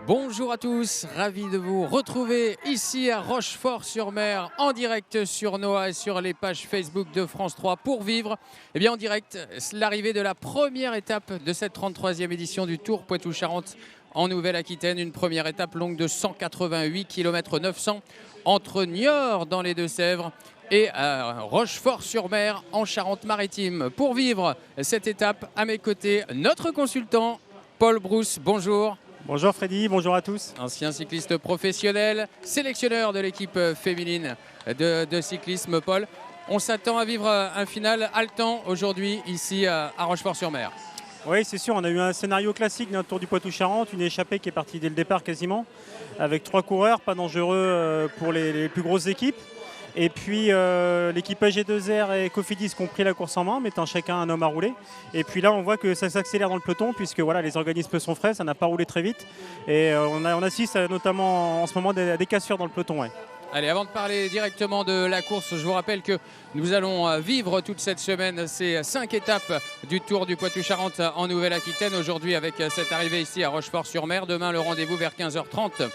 Bonjour à tous, ravi de vous retrouver ici à Rochefort-sur-Mer en direct sur Noah et sur les pages Facebook de France 3 pour vivre en direct l'arrivée de la première étape de cette 33e édition du Tour Poitou-Charentes en Nouvelle-Aquitaine. Une première étape longue de 188 km 900 entre Niort dans les Deux-Sèvres et Rochefort-sur-Mer en Charente-Maritime. Pour vivre cette étape, à mes côtés, notre consultant Paul Brousse. Bonjour. Bonjour Freddy, bonjour à tous. Ancien cycliste professionnel, sélectionneur de l'équipe féminine de cyclisme, Paul. On s'attend à vivre un final haletant aujourd'hui ici à Rochefort-sur-Mer. Oui, c'est sûr, on a eu un scénario classique d'un Tour du Poitou-Charentes, une échappée qui est partie dès le départ quasiment, avec 3 coureurs, pas dangereux pour les plus grosses équipes. Et puis l'équipe AG2R et Cofidis qui ont pris la course en main, mettant chacun un homme à rouler. Et puis là, on voit que ça s'accélère dans le peloton, puisque voilà, les organismes sont frais, ça n'a pas roulé très vite. Et on assiste notamment en ce moment à des cassures dans le peloton. Ouais. Allez, avant de parler directement de la course, je vous rappelle que nous allons vivre toute cette semaine ces 5 étapes du Tour du Poitou-Charentes en Nouvelle-Aquitaine. Aujourd'hui avec cette arrivée ici à Rochefort-sur-Mer. Demain, le rendez-vous vers 15h30,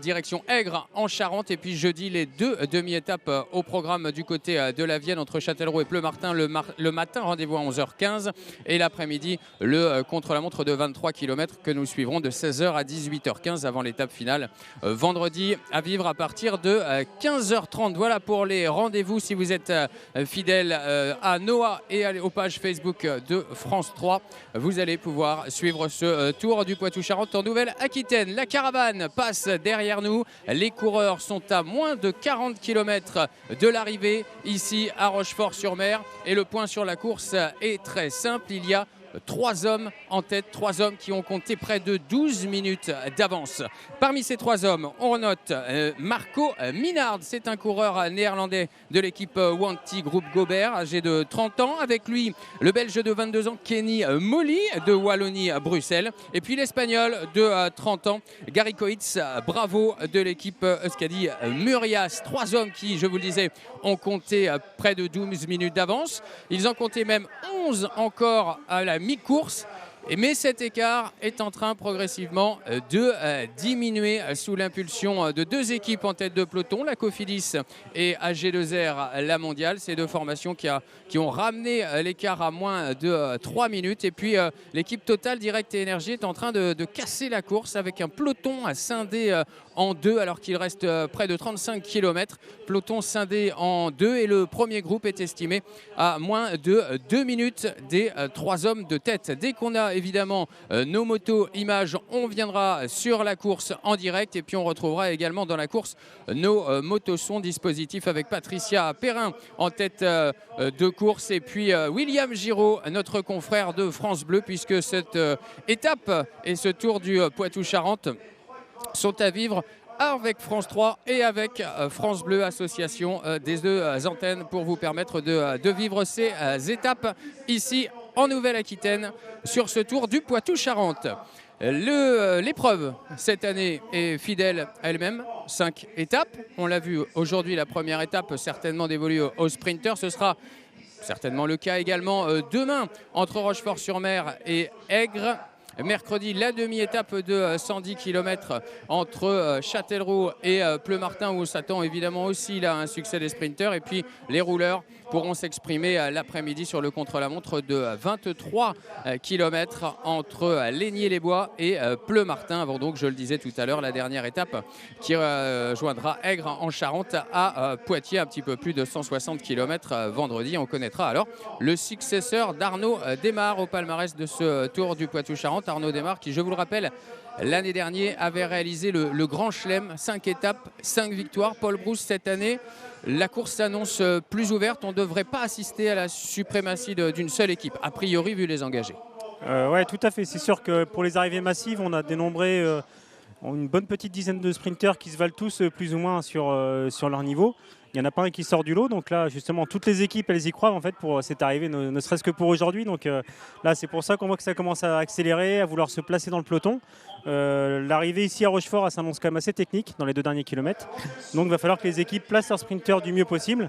direction Aigre en Charente. Et puis jeudi, les 2 demi-étapes au programme du côté de la Vienne entre Châtellerault et Pleumartin. Le matin, rendez-vous à 11h15. Et l'après-midi, le contre-la-montre de 23 km que nous suivrons de 16h à 18h15 avant l'étape finale. Vendredi, à vivre à partir de 15h30. Voilà pour les rendez-vous si vous êtes fidèle à Noah et aux pages Facebook de France 3. Vous allez pouvoir suivre ce Tour du Poitou-Charentes en Nouvelle-Aquitaine. La caravane passe derrière nous. Les coureurs sont à moins de 40 km de l'arrivée ici à Rochefort-sur-Mer. Et le point sur la course est très simple. Il y a 3 hommes en tête, 3 hommes qui ont compté près de 12 minutes d'avance. Parmi ces 3 hommes, on note Marco Minard. C'est un coureur néerlandais de l'équipe Wanty Groupe Gobert, âgé de 30 ans. Avec lui, le Belge de 22 ans, Kenny Molly de Wallonie-Bruxelles. Et puis l'Espagnol de 30 ans, Gary Coitz Bravo de l'équipe Euskadi Murias. 3 hommes qui, je vous le disais, ont compté près de 12 minutes d'avance. Ils en comptaient même 11 encore à la mi-course. Mais cet écart est en train progressivement de diminuer sous l'impulsion de 2 équipes en tête de peloton, la Cofidis et AG2R, la mondiale. Ces 2 formations qui ont ramené l'écart à moins de 3 minutes. Et puis l'équipe Total Direct et Énergie est en train de casser la course avec un peloton scindé en 2 alors qu'il reste près de 35 km. Peloton scindé en 2 et le premier groupe est estimé à moins de 2 minutes des 3 hommes de tête. Dès qu'on a évidemment nos motos images, on viendra sur la course en direct et puis on retrouvera également dans la course nos motosons dispositifs avec Patricia Perrin en tête de course et puis William Giraud, notre confrère de France Bleu, puisque cette étape et ce Tour du Poitou-Charentes sont à vivre avec France 3 et avec France Bleu, association des 2 antennes, pour vous permettre de vivre ces étapes ici en Nouvelle-Aquitaine sur ce Tour du Poitou-Charentes. L'épreuve cette année est fidèle à elle-même, 5 étapes. On l'a vu aujourd'hui, la première étape certainement dévolue aux sprinters. Ce sera certainement le cas également demain entre Rochefort-sur-Mer et Aigre. Mercredi, la demi-étape de 110 km entre Châtellerault et Pleumartin, où on s'attend évidemment aussi là, un succès des sprinters. Et puis les rouleurs pourront s'exprimer l'après-midi sur le contre-la-montre de 23 km entre Lénier-les-Bois et Pleumartin, avant donc, je le disais tout à l'heure, la dernière étape qui joindra Aigre en Charente à Poitiers, un petit peu plus de 160 km vendredi. On connaîtra alors le successeur d'Arnaud Démare au palmarès de ce Tour du Poitou-Charentes. Arnaud Démare qui, je vous le rappelle, l'année dernière avait réalisé le Grand Chelem, 5 étapes, 5 victoires. Paul Brousse, cette année, la course s'annonce plus ouverte. On ne devrait pas assister à la suprématie d'une seule équipe, a priori, vu les engagés. Oui, tout à fait. C'est sûr que pour les arrivées massives, on a dénombré une bonne petite dizaine de sprinters qui se valent tous plus ou moins sur leur niveau. Il n'y en a pas un qui sort du lot, donc là justement toutes les équipes elles y croient en fait pour cette arrivée, ne serait-ce que pour aujourd'hui. Donc là c'est pour ça qu'on voit que ça commence à accélérer, à vouloir se placer dans le peloton. L'arrivée ici à Rochefort s'annonce quand même assez technique dans les 2 derniers kilomètres. Donc il va falloir que les équipes placent leurs sprinteurs du mieux possible.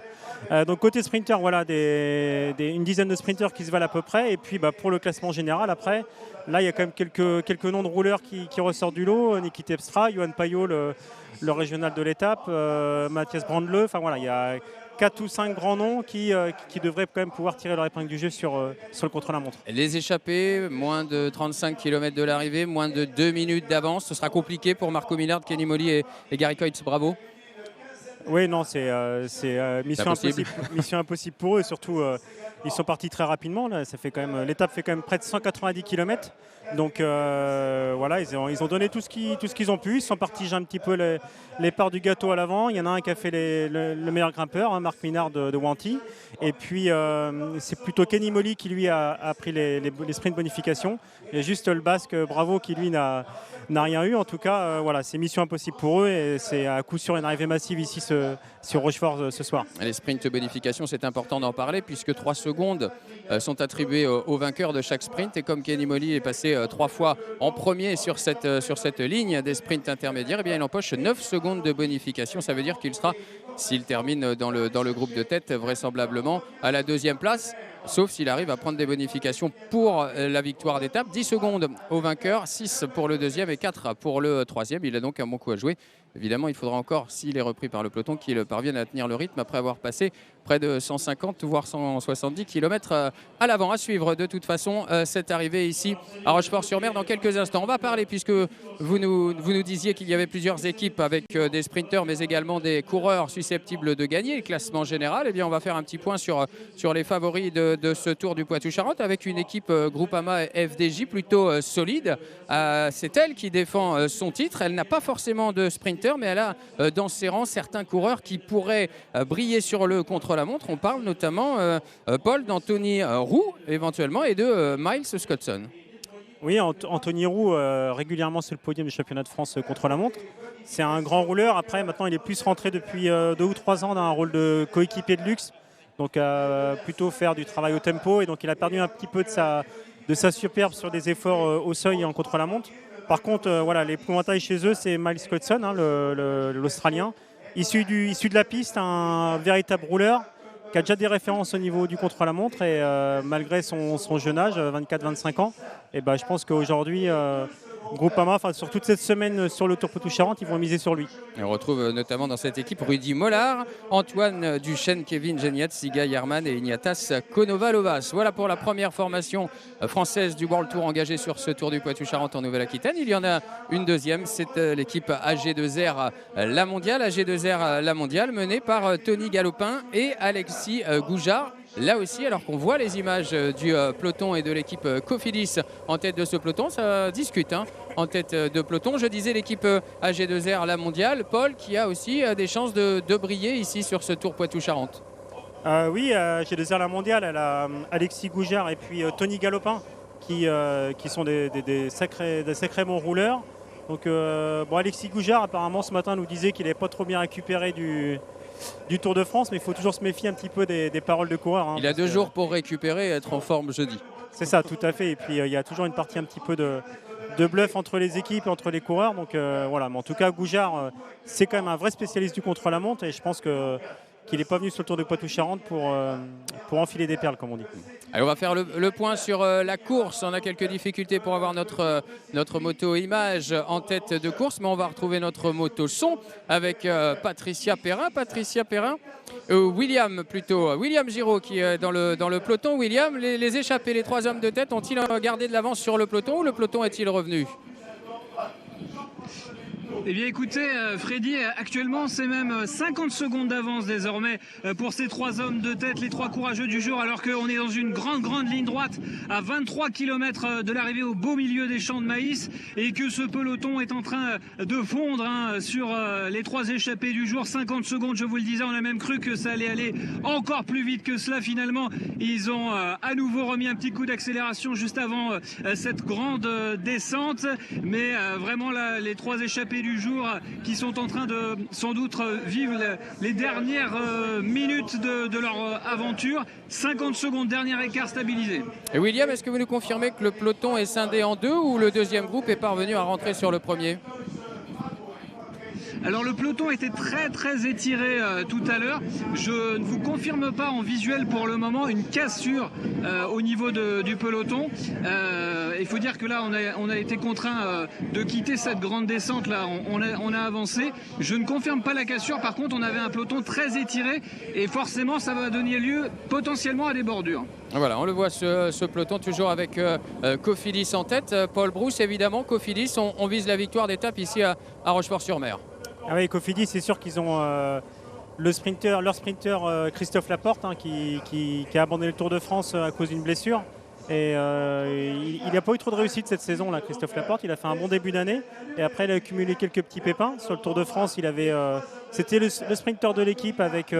Donc côté sprinter, voilà, une dizaine de sprinters qui se valent à peu près. Et puis pour le classement général, après, là il y a quand même quelques noms de rouleurs qui ressortent du lot. Niki Terpstra, Johan Payot, le régional de l'étape, Mathias Brandle. Enfin voilà, il y a 4 ou 5 grands noms qui devraient quand même pouvoir tirer leur épingle du jeu sur le contre-la-montre. Les échappés, moins de 35 km de l'arrivée, moins de 2 minutes d'avance. Ce sera compliqué pour Marco Millard, Kenny Molly et Gary Coytes. Bravo. Oui, non, c'est mission impossible pour eux. Surtout, ils sont partis très rapidement. L'étape fait quand même près de 190 km. Donc voilà, ils ont donné tout ce qu'ils ont pu. Ils sont partis un petit peu les parts du gâteau à l'avant. Il y en a un qui a fait le meilleur grimpeur, hein, Marc Minard de Wanty. Et puis c'est plutôt Kenny Molly qui lui a pris les sprints bonification. Il y a juste le Basque Bravo qui lui n'a rien eu. En tout cas, voilà, c'est mission impossible pour eux et c'est à coup sûr une arrivée massive ici sur Rochefort ce soir. Les sprints bonification, c'est important d'en parler puisque 3 secondes sont attribuées au vainqueur de chaque sprint. Et comme Kenny Molly est passé 3 fois en premier sur cette ligne des sprints intermédiaires, eh bien, il empoche 9 secondes de bonification. Ça veut dire qu'il sera, s'il termine dans le groupe de tête, vraisemblablement à la 2e place. Sauf s'il arrive à prendre des bonifications pour la victoire d'étape. 10 secondes au vainqueur, 6 pour le 2e et 4 pour le 3e. Il a donc un bon coup à jouer. Évidemment, il faudra encore, s'il est repris par le peloton, qu'il parvienne à tenir le rythme après avoir passé près de 150 voire 170 km à l'avant. À suivre de toute façon cette arrivée ici à Rochefort-sur-Mer dans quelques instants. On va parler, puisque vous nous disiez qu'il y avait plusieurs équipes avec des sprinteurs mais également des coureurs susceptibles de gagner le classement général. Eh bien, on va faire un petit point sur les favoris de ce Tour du Poitou-Charentes avec une équipe Groupama FDJ plutôt solide. C'est elle qui défend son titre. Elle n'a pas forcément de sprinter, mais elle a dans ses rangs certains coureurs qui pourraient briller sur le contre-la-montre. On parle notamment, Paul, d'Anthony Roux éventuellement et de Miles Scottson. Oui, Anthony Roux régulièrement sur le podium du championnat de France contre-la-montre. C'est un grand rouleur. Après, maintenant, il est plus rentré depuis 2 ou 3 ans dans un rôle de coéquipier de luxe. Donc plutôt faire du travail au tempo. Et donc il a perdu un petit peu de sa superbe sur des efforts au seuil et en contre-la-montre. Par contre, voilà, l'épouvantail chez eux, c'est Miles Scottson, hein, l'Australien, issu de la piste, un véritable rouleur qui a déjà des références au niveau du contre-la-montre et malgré son jeune âge, 24-25 ans, et je pense qu'aujourd'hui, Groupama, sur toute cette semaine sur le Tour Poitou-Charentes, ils vont miser sur lui. Et on retrouve notamment dans cette équipe Rudy Mollard, Antoine Duchesne, Kevin Geniat, Siga Yerman et Ignatas Konovalovas. Voilà pour la première formation française du World Tour engagée sur ce Tour du Poitou-Charentes en Nouvelle-Aquitaine. Il y en a une deuxième, c'est l'équipe AG2R La Mondiale. AG2R La Mondiale menée par Tony Galopin et Alexis Goujard. Là aussi, alors qu'on voit les images du peloton et de l'équipe Cofidis en tête de ce peloton, ça discute en tête de peloton. Je disais l'équipe AG2R La Mondiale, Paul, qui a aussi des chances de briller ici sur ce Tour Poitou-Charentes. Oui, AG2R La Mondiale, elle a Alexis Goujard et puis Tony Galopin qui sont des sacrés bons rouleurs. Donc, Alexis Goujard, apparemment, ce matin, nous disait qu'il n'avait pas trop bien récupéré du Tour de France, mais il faut toujours se méfier un petit peu des paroles de coureurs. Il a 2 jours pour récupérer et être en forme jeudi. C'est ça, tout à fait. Et puis il y a toujours une partie un petit peu de bluff entre les équipes et entre les coureurs. Donc voilà, mais en tout cas, Goujard, c'est quand même un vrai spécialiste du contre-la-montre et je pense qu'il n'est pas venu sur le Tour de Poitou-Charentes pour enfiler des perles, comme on dit. Allez, on va faire le point sur la course. On a quelques difficultés pour avoir notre moto image en tête de course, mais on va retrouver notre moto son avec Patricia Perrin. William Giraud qui est dans le peloton. William, les échappés, les 3 hommes de tête, ont-ils gardé de l'avance sur le peloton ou le peloton est-il revenu ? Eh bien écoutez Freddy, actuellement c'est même 50 secondes d'avance désormais pour ces 3 hommes de tête, les 3 courageux du jour, alors qu'on est dans une grande ligne droite à 23 km de l'arrivée au beau milieu des champs de maïs et que ce peloton est en train de fondre sur les 3 échappés du jour. 50 secondes, je vous le disais, on a même cru que ça allait aller encore plus vite que cela. Finalement, ils ont à nouveau remis un petit coup d'accélération juste avant cette grande descente, mais vraiment là, les 3 échappés du du jour qui sont en train de sans doute vivre les dernières minutes de leur aventure. 50 secondes, dernier écart stabilisé. Et William, est-ce que vous nous confirmez que le peloton est scindé en deux ou le deuxième groupe est parvenu à rentrer sur le premier ? Alors le peloton était très étiré tout à l'heure. Je ne vous confirme pas en visuel pour le moment une cassure au niveau du peloton. Il faut dire que là on a été contraint de quitter cette grande descente là. On a avancé. Je ne confirme pas la cassure. Par contre on avait un peloton très étiré et forcément ça va donner lieu potentiellement à des bordures. Voilà, on le voit ce peloton toujours avec Cofidis en tête. Paul Brousse évidemment, Cofidis, on vise la victoire d'étape ici à Rochefort-sur-Mer. Ah oui, Cofidis, c'est sûr qu'ils ont leur sprinter Christophe Laporte qui a abandonné le Tour de France à cause d'une blessure. Et il n'a pas eu trop de réussite cette saison là, Christophe Laporte. Il a fait un bon début d'année et après il a accumulé quelques petits pépins. Sur le Tour de France, c'était le sprinter de l'équipe avec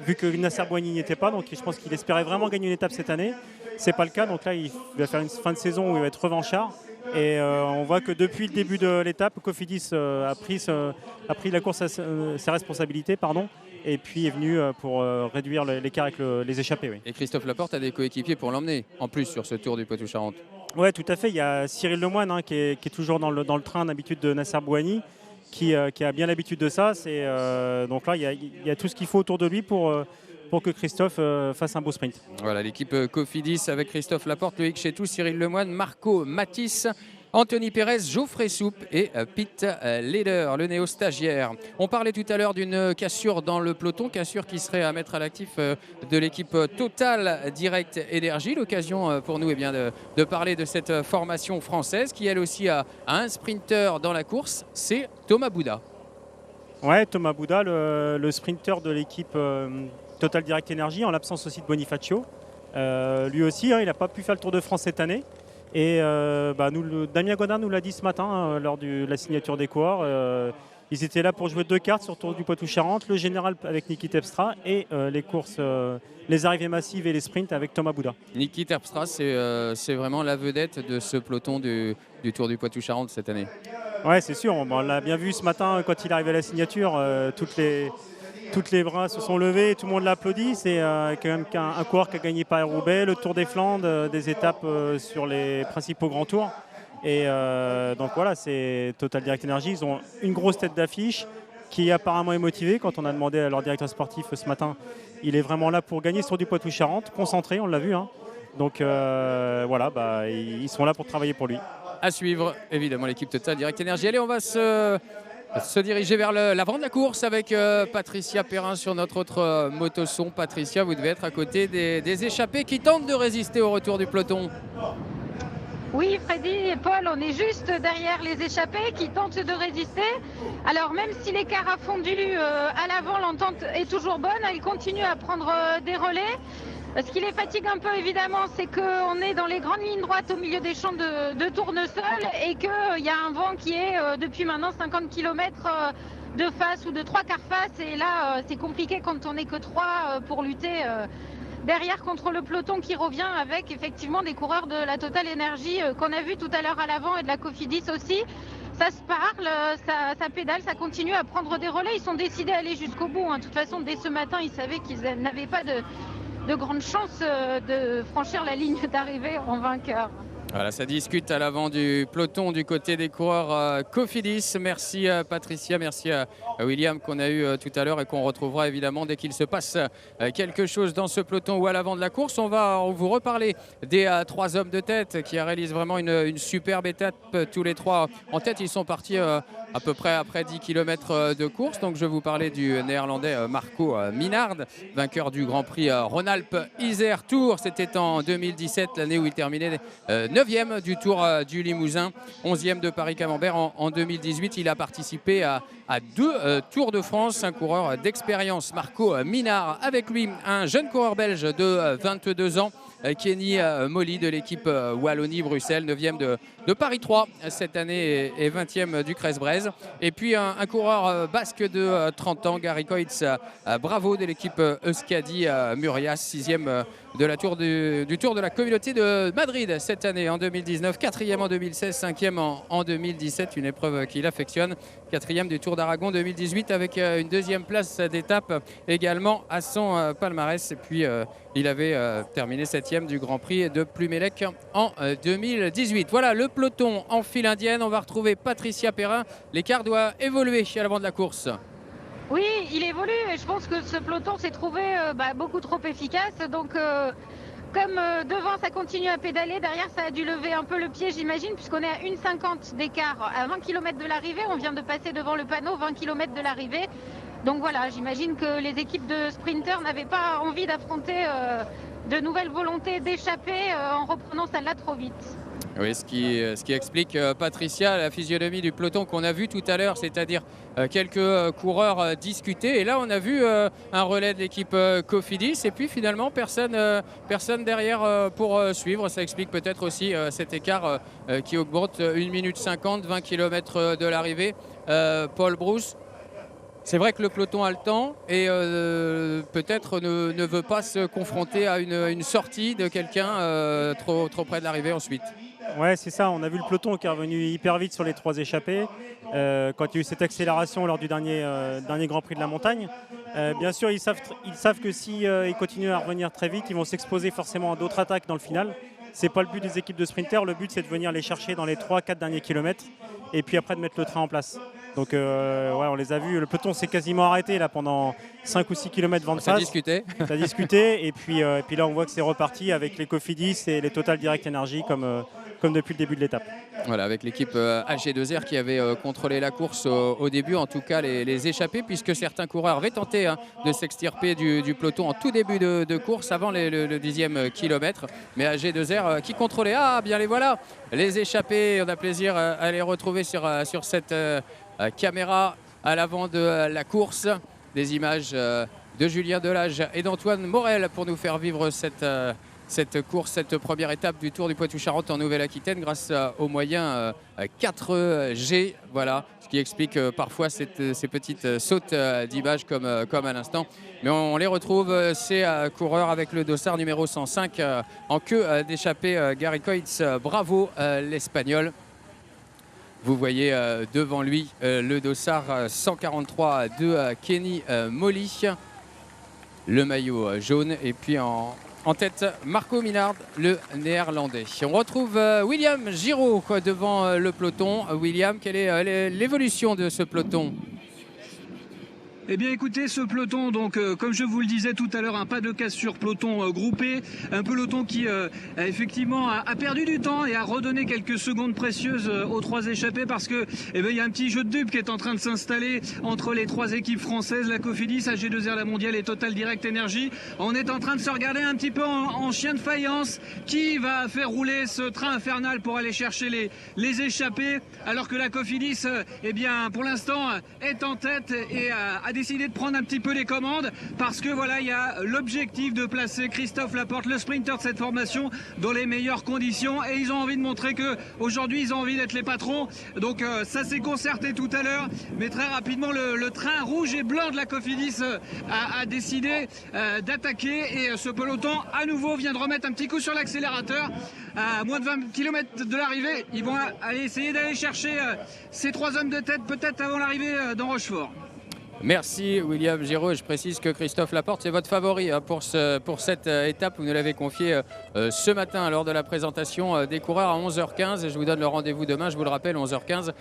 vu que Nasser Boigny n'y était pas, donc je pense qu'il espérait vraiment gagner une étape cette année. C'est pas le cas, donc là il va faire une fin de saison où il va être revanchard. Et on voit que depuis le début de l'étape, Cofidis a pris la course à ses responsabilités, et puis est venu pour réduire l'écart avec les échappées. Oui. Et Christophe Laporte a des coéquipiers pour l'emmener, en plus, sur ce Tour du Poitou-Charentes. Oui, tout à fait. Il y a Cyril Lemoine qui est toujours dans le train d'habitude de Nasser Boigny, qui a bien l'habitude de ça. Donc là, il y a tout ce qu'il faut autour de lui pour que Christophe fasse un beau sprint. Voilà, l'équipe Cofidis avec Christophe Laporte, Loïc Chetou, Cyril Lemoine, Marco Matisse, Anthony Pérez, Geoffrey Soupe et Pete Leder, le néo-stagiaire. On parlait tout à l'heure d'une cassure dans le peloton, cassure qui serait à mettre à l'actif de l'équipe Total Direct Énergie. L'occasion pour nous de parler de cette formation française qui elle aussi a un sprinter dans la course, c'est Thomas Bouda. Ouais, Thomas Bouda, le sprinter de l'équipe Total Direct Énergie, en l'absence aussi de Bonifacio. Lui aussi, il n'a pas pu faire le Tour de France cette année. Et Damien Godin nous l'a dit ce matin lors de la signature des coureurs. Ils étaient là pour jouer 2 cartes sur le Tour du Poitou-Charentes, le général avec Niki Terpstra et les courses, les arrivées massives et les sprints avec Thomas Bouda. Niki Terpstra, c'est vraiment la vedette de ce peloton du Tour du Poitou-Charentes cette année. Ouais, c'est sûr. On l'a bien vu ce matin quand il est arrivé à la signature. Toutes les bras se sont levés, tout le monde l'a applaudi. C'est quand même un coureur qui a gagné Paris-Roubaix, le Tour des Flandres, des étapes sur les principaux grands tours. Et donc voilà, c'est Total Direct Energy. Ils ont une grosse tête d'affiche qui apparemment est motivée. Quand on a demandé à leur directeur sportif ce matin, il est vraiment là pour gagner ce Tour du Poitou-Charentes, concentré, on l'a vu. Donc voilà, ils sont là pour travailler pour lui. À suivre, évidemment, l'équipe Total Direct Energy. Allez, on va se diriger vers l'avant de la course avec Patricia Perrin sur notre autre motoson. Patricia, vous devez être à côté des échappés qui tentent de résister au retour du peloton. Oui, Freddy et Paul, on est juste derrière les échappés qui tentent de résister. Alors même si l'écart a fondu à l'avant, l'entente est toujours bonne. Elle continue à prendre des relais. Ce qui les fatigue un peu évidemment, c'est qu'on est dans les grandes lignes droites au milieu des champs de tournesol et qu'il y a un vent qui est depuis maintenant 50 km de face ou de 3 quarts face. Et là, c'est compliqué quand on n'est que 3 pour lutter derrière contre le peloton qui revient avec effectivement des coureurs de la Total Energy qu'on a vu tout à l'heure à l'avant et de la Cofidis aussi. Ça se parle, ça pédale, ça continue à prendre des relais. Ils sont décidés à aller jusqu'au bout. De toute façon, dès ce matin, ils savaient qu'ils n'avaient pas de grandes chances de franchir la ligne d'arrivée en vainqueur. Voilà, ça discute à l'avant du peloton du côté des coureurs Cofidis. Merci Patricia, merci à William qu'on a eu tout à l'heure et qu'on retrouvera évidemment dès qu'il se passe quelque chose dans ce peloton ou à l'avant de la course. On va vous reparler des 3 hommes de tête qui réalisent vraiment une superbe étape tous les 3 en tête. Ils sont partis à peu près après 10 km de course. Donc je vais vous parler du néerlandais Marco Minnaert, vainqueur du Grand Prix Rhône-Alpes-Isère Tour. C'était en 2017, l'année où il terminait 9e du Tour du Limousin, 11e de Paris-Camembert en 2018. Il a participé à 2 Tours de France, un coureur d'expérience, Marco Minnaert. Avec lui, un jeune coureur belge de 22 ans, Kenny Molly de l'équipe Wallonie-Bruxelles, 9e de Paris 3 cette année et 20e du Crest-Braise. Et puis un coureur basque de 30 ans, Gary Coitz Bravo de l'équipe Euskadi Murias, 6e du Tour de la Communauté de Madrid cette année en 2019, 4e en 2016, 5e en 2017, une épreuve qu'il affectionne, 4e du Tour d'Aragon 2018 avec une deuxième place d'étape également à son palmarès. Et puis il avait terminé 7e du Grand Prix de Plumelec en 2018. Voilà le peloton en file indienne. On va retrouver Patricia Perrin. L'écart doit évoluer à l'avant de la course. Oui, il évolue et je pense que ce peloton s'est trouvé beaucoup trop efficace. Donc, comme devant ça continue à pédaler, derrière ça a dû lever un peu le pied, j'imagine, puisqu'on est à 1,50 d'écart à 20 km de l'arrivée. On vient de passer devant le panneau, 20 km de l'arrivée. Donc voilà, j'imagine que les équipes de sprinters n'avaient pas envie d'affronter de nouvelles volontés d'échapper en reprenant celle-là trop vite. Oui, ce qui explique, Patricia, la physionomie du peloton qu'on a vu tout à l'heure, c'est-à-dire quelques coureurs discuter. Et là, on a vu un relais de l'équipe Cofidis et puis finalement, personne derrière pour suivre. Ça explique peut-être aussi cet écart qui augmente 1 minute 50, 20 km de l'arrivée. Paul Brousse. C'est vrai que le peloton a le temps et peut-être ne veut pas se confronter à une sortie de quelqu'un trop près de l'arrivée ensuite. Ouais, c'est ça. On a vu le peloton qui est revenu hyper vite sur les 3 échappées. Quand il y a eu cette accélération lors du dernier Grand Prix de la montagne. Bien sûr, ils savent que si ils continuent à revenir très vite, ils vont s'exposer forcément à d'autres attaques dans le final. C'est pas le but des équipes de sprinters. Le but, c'est de venir les chercher dans les 3-4 derniers kilomètres et puis après de mettre le train en place. Donc on les a vus. Le peloton s'est quasiment arrêté là pendant 5 ou 6 km vent de face. Ça a discuté. Et puis là, on voit que c'est reparti avec les Cofidis et les Total Direct Energy comme depuis le début de l'étape. Voilà, avec l'équipe AG2R qui avait contrôlé la course au début, en tout cas les échappés, puisque certains coureurs avaient tenté de s'extirper du peloton en tout début de course, avant le 10e kilomètre. Mais AG2R qui contrôlait. Ah, bien les voilà, les échappés. On a plaisir à les retrouver sur cette caméra à l'avant de la course. Des images de Julien Delage et d'Antoine Morel pour nous faire vivre cette course, cette première étape du Tour du Poitou-Charentes en Nouvelle-Aquitaine grâce aux moyens 4G. Voilà, ce qui explique parfois ces petites sautes d'images comme à l'instant. Mais on les retrouve, ces coureurs avec le dossard numéro 105 en queue d'échappée, Gary Coitz. Bravo l'Espagnol. Vous voyez devant lui le dossard 143 de Kenny Molly, le maillot jaune, et puis en tête, Marco Minard, le néerlandais. On retrouve William Giraud devant le peloton. William, quelle est l'évolution de ce peloton ? Eh bien écoutez, ce peloton, donc comme je vous le disais tout à l'heure, un pas de casse sur peloton groupé, un peloton qui effectivement a perdu du temps et a redonné quelques secondes précieuses aux 3 échappés, parce que il y a un petit jeu de dupes qui est en train de s'installer entre les 3 équipes françaises, la Cofidis, AG2R la Mondiale et Total Direct Energy. On est en train de se regarder un petit peu en chien de faïence qui va faire rouler ce train infernal pour aller chercher les échappés, alors que la Cofidis, eh bien pour l'instant est en tête et a décidé de prendre un petit peu les commandes, parce que voilà, il y a l'objectif de placer Christophe Laporte, le sprinter de cette formation, dans les meilleures conditions, et ils ont envie de montrer que aujourd'hui ils ont envie d'être les patrons. Donc ça s'est concerté tout à l'heure, mais très rapidement le train rouge et blanc de la Cofidis a décidé d'attaquer, et ce peloton à nouveau vient de remettre un petit coup sur l'accélérateur. À moins de 20 km de l'arrivée, ils vont aller essayer d'aller chercher ces 3 hommes de tête, peut-être avant l'arrivée dans Rochefort. Merci William Giraud. Je précise que Christophe Laporte, c'est votre favori pour cette étape. Vous nous l'avez confié ce matin lors de la présentation des coureurs à 11h15. Et je vous donne le rendez-vous demain, je vous le rappelle, 11h15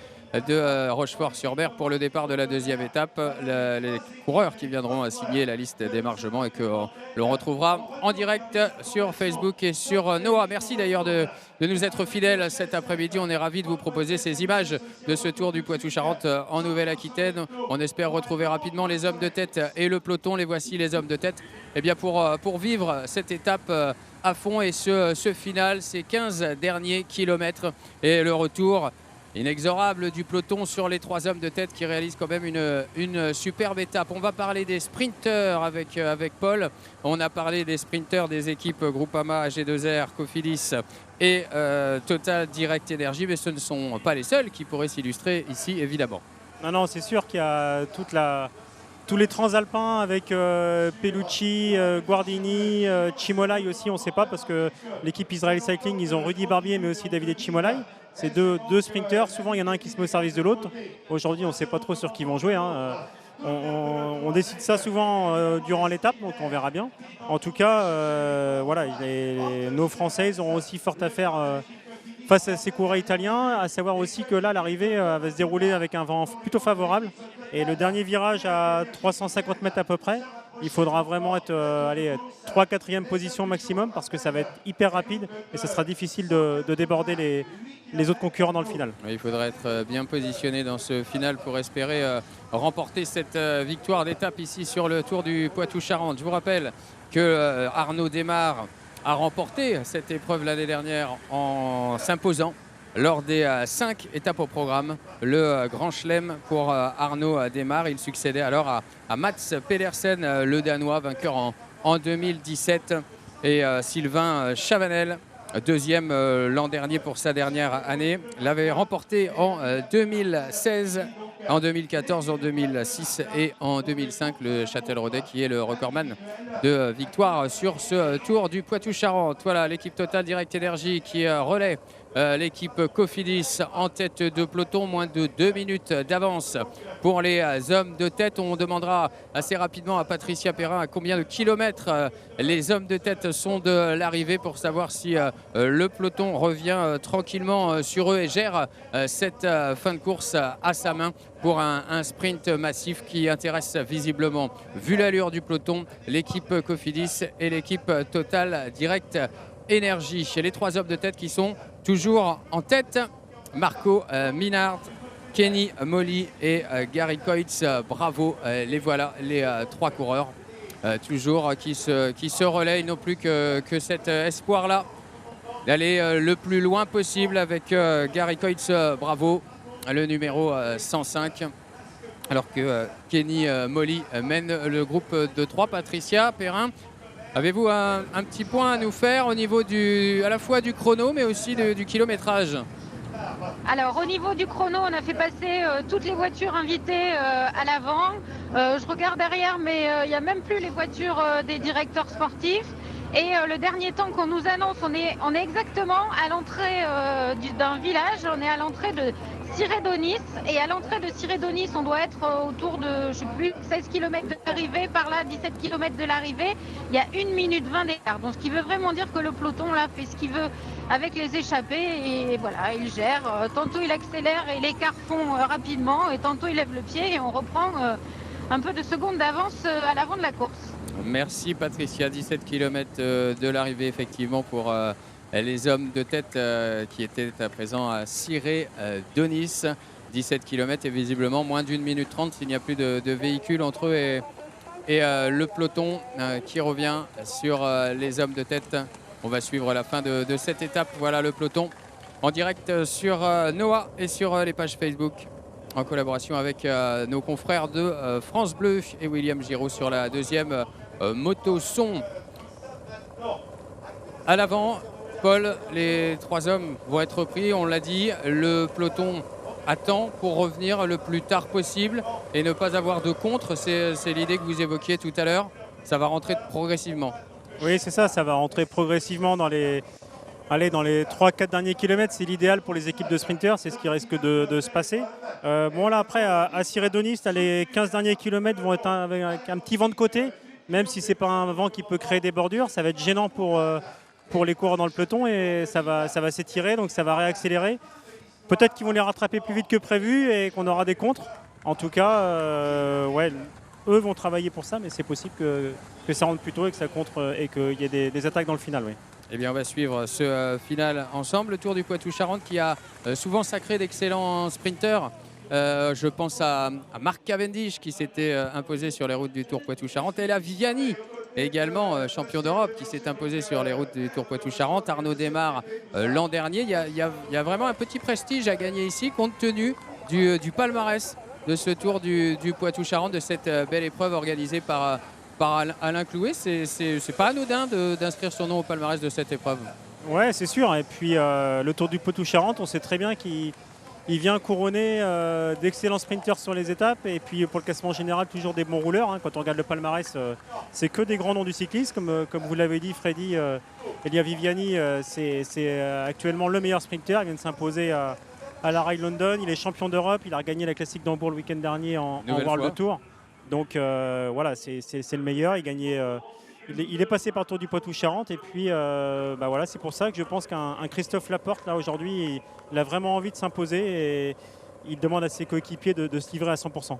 de Rochefort-sur-Mer pour le départ de la 2e étape. Les coureurs qui viendront signer la liste d'émargement et que l'on retrouvera en direct sur Facebook et sur Noah. Merci d'ailleurs de nous être fidèles cet après-midi. On est ravis de vous proposer ces images de ce Tour du Poitou-Charentes en Nouvelle-Aquitaine. On espère retrouver rapidement les hommes de tête et le peloton. Les voici, les hommes de tête, eh bien pour vivre cette étape à fond et ce final, ces 15 derniers kilomètres et le retour inexorable du peloton sur les 3 hommes de tête qui réalisent quand même une superbe étape. On va parler des sprinteurs avec Paul. On a parlé des sprinteurs des équipes Groupama, AG2R, Cofidis et Total Direct Energy, mais ce ne sont pas les seuls qui pourraient s'illustrer ici, évidemment. Non, c'est sûr qu'il y a toute la tous les transalpins avec Pellucci, Guardini, Cimolai aussi, on ne sait pas parce que l'équipe Israel Cycling, ils ont Rudy Barbier mais aussi David Cimolai. C'est deux sprinteurs, souvent il y en a un qui se met au service de l'autre. Aujourd'hui on ne sait pas trop sur qui ils vont jouer. On décide ça souvent durant l'étape, donc on verra bien. En tout cas, voilà, nos Français auront aussi fort à faire face à ces coureurs italiens, à savoir aussi que là l'arrivée va se dérouler avec un vent plutôt favorable. Et le dernier virage à 350 mètres à peu près, il faudra vraiment être 3-4e position maximum parce que ça va être hyper rapide et ce sera difficile de déborder les autres concurrents dans le final. Il faudra être bien positionné dans ce final pour espérer remporter cette victoire d'étape ici sur le Tour du Poitou-Charentes. Je vous rappelle que Arnaud Démare a remporté cette épreuve l'année dernière en s'imposant lors des 5 étapes au programme. Le Grand Chelem pour Arnaud Démare. Il succédait alors à Mats Pedersen, le Danois, vainqueur en 2017. Et Sylvain Chavanel, deuxième l'an dernier pour sa dernière année. L'avait remporté en 2016, en 2014, en 2006 et en 2005. Le Châtelleraudais qui est le recordman de victoire sur ce Tour du Poitou-Charentes. Voilà l'équipe Total Direct Energy qui relaie l'équipe Cofidis en tête de peloton, moins de 2 minutes d'avance pour les hommes de tête. On demandera assez rapidement à Patricia Perrin à combien de kilomètres les hommes de tête sont de l'arrivée pour savoir si le peloton revient tranquillement sur eux et gère cette fin de course à sa main pour un sprint massif qui intéresse visiblement, vu l'allure du peloton, l'équipe Cofidis et l'équipe Total Direct Energy. Chez les 3 hommes de tête qui sont toujours en tête, Marco Minard, Kenny Molly et Gary Coitz. Bravo, les voilà, les 3 coureurs toujours qui se relaient. Ils n'ont plus que cet espoir-là d'aller le plus loin possible avec Gary Coitz. Bravo, le numéro 105. Alors que Kenny Molly mène le groupe de 3. Patricia Perrin, avez-vous un petit point à nous faire au niveau à la fois du chrono mais aussi du kilométrage? Alors au niveau du chrono, on a fait passer toutes les voitures invitées à l'avant. Je regarde derrière, mais il n'y a même plus les voitures des directeurs sportifs. Et le dernier temps qu'on nous annonce, on est exactement à l'entrée d'un village. On est à l'entrée de Siredonis. Et à l'entrée de Siredonis, on doit être autour de, je sais plus, 16 km de l'arrivée. Par là, 17 km de l'arrivée. Il y a 1 minute 20 d'écart. Donc ce qui veut vraiment dire que le peloton là fait ce qu'il veut avec les échappées. Et voilà, il gère. Tantôt il accélère et l'écart fond rapidement. Et tantôt il lève le pied et on reprend un peu de secondes d'avance à l'avant de la course. Merci Patricia, 17 km de l'arrivée effectivement pour les hommes de tête qui étaient à présent à Siredonis. 17 km et visiblement moins d'1 minute 30 s'il n'y a plus de véhicules entre eux et le peloton qui revient sur les hommes de tête. On va suivre la fin de cette étape. Voilà le peloton en direct sur Noah et sur les pages Facebook, en collaboration avec nos confrères de France Bleu et William Giraud sur la deuxième moto son. À l'avant, Paul, les 3 hommes vont être pris, on l'a dit. Le peloton attend pour revenir le plus tard possible et ne pas avoir de contre. C'est l'idée que vous évoquiez tout à l'heure. Ça va rentrer progressivement. Oui, c'est ça, ça va rentrer progressivement dans les 3-4 derniers kilomètres. C'est l'idéal pour les équipes de sprinters, c'est ce qui risque de se passer. Bon là après à Siredonis, les 15 derniers kilomètres vont être avec un petit vent de côté, même si c'est pas un vent qui peut créer des bordures. Ça va être gênant pour les coureurs dans le peloton et ça va s'étirer, donc ça va réaccélérer. Peut-être qu'ils vont les rattraper plus vite que prévu et qu'on aura des contres. En tout cas, ouais, eux vont travailler pour ça, mais c'est possible que ça rentre plus tôt et que ça contre et qu'il y ait des attaques dans le final. Oui. Eh bien, on va suivre ce final ensemble. Le Tour du Poitou-Charentes qui a souvent sacré d'excellents sprinteurs. Je pense à Mark Cavendish qui s'était imposé sur les routes du Tour Poitou-Charentes. Et là, Viviani, également champion d'Europe, qui s'est imposé sur les routes du Tour Poitou-Charentes. Arnaud Démare l'an dernier. Il y a vraiment un petit prestige à gagner ici compte tenu du palmarès de ce Tour du Poitou-Charentes, de cette belle épreuve organisée par Alain Clouet. C'est pas anodin d'inscrire son nom au palmarès de cette épreuve. Ouais, c'est sûr. Et puis le Tour du Poitou-Charentes, on sait très bien qu'il il vient couronner d'excellents sprinters sur les étapes. Et puis pour le classement général, toujours des bons rouleurs. Hein. Quand on regarde le palmarès, c'est que des grands noms du cyclisme. Comme vous l'avez dit, Freddy, Elia Viviani, c'est actuellement le meilleur sprinter. Il vient de s'imposer à la Ride London. Il est champion d'Europe. Il a regagné la classique d'Hambourg le week-end dernier en World Tour. Donc voilà, c'est le meilleur. Il est passé par le Tour du Poitou-Charentes. Et puis voilà, c'est pour ça que je pense qu'un Christophe Laporte, là aujourd'hui, il a vraiment envie de s'imposer. Et il demande à ses coéquipiers de se livrer à 100%.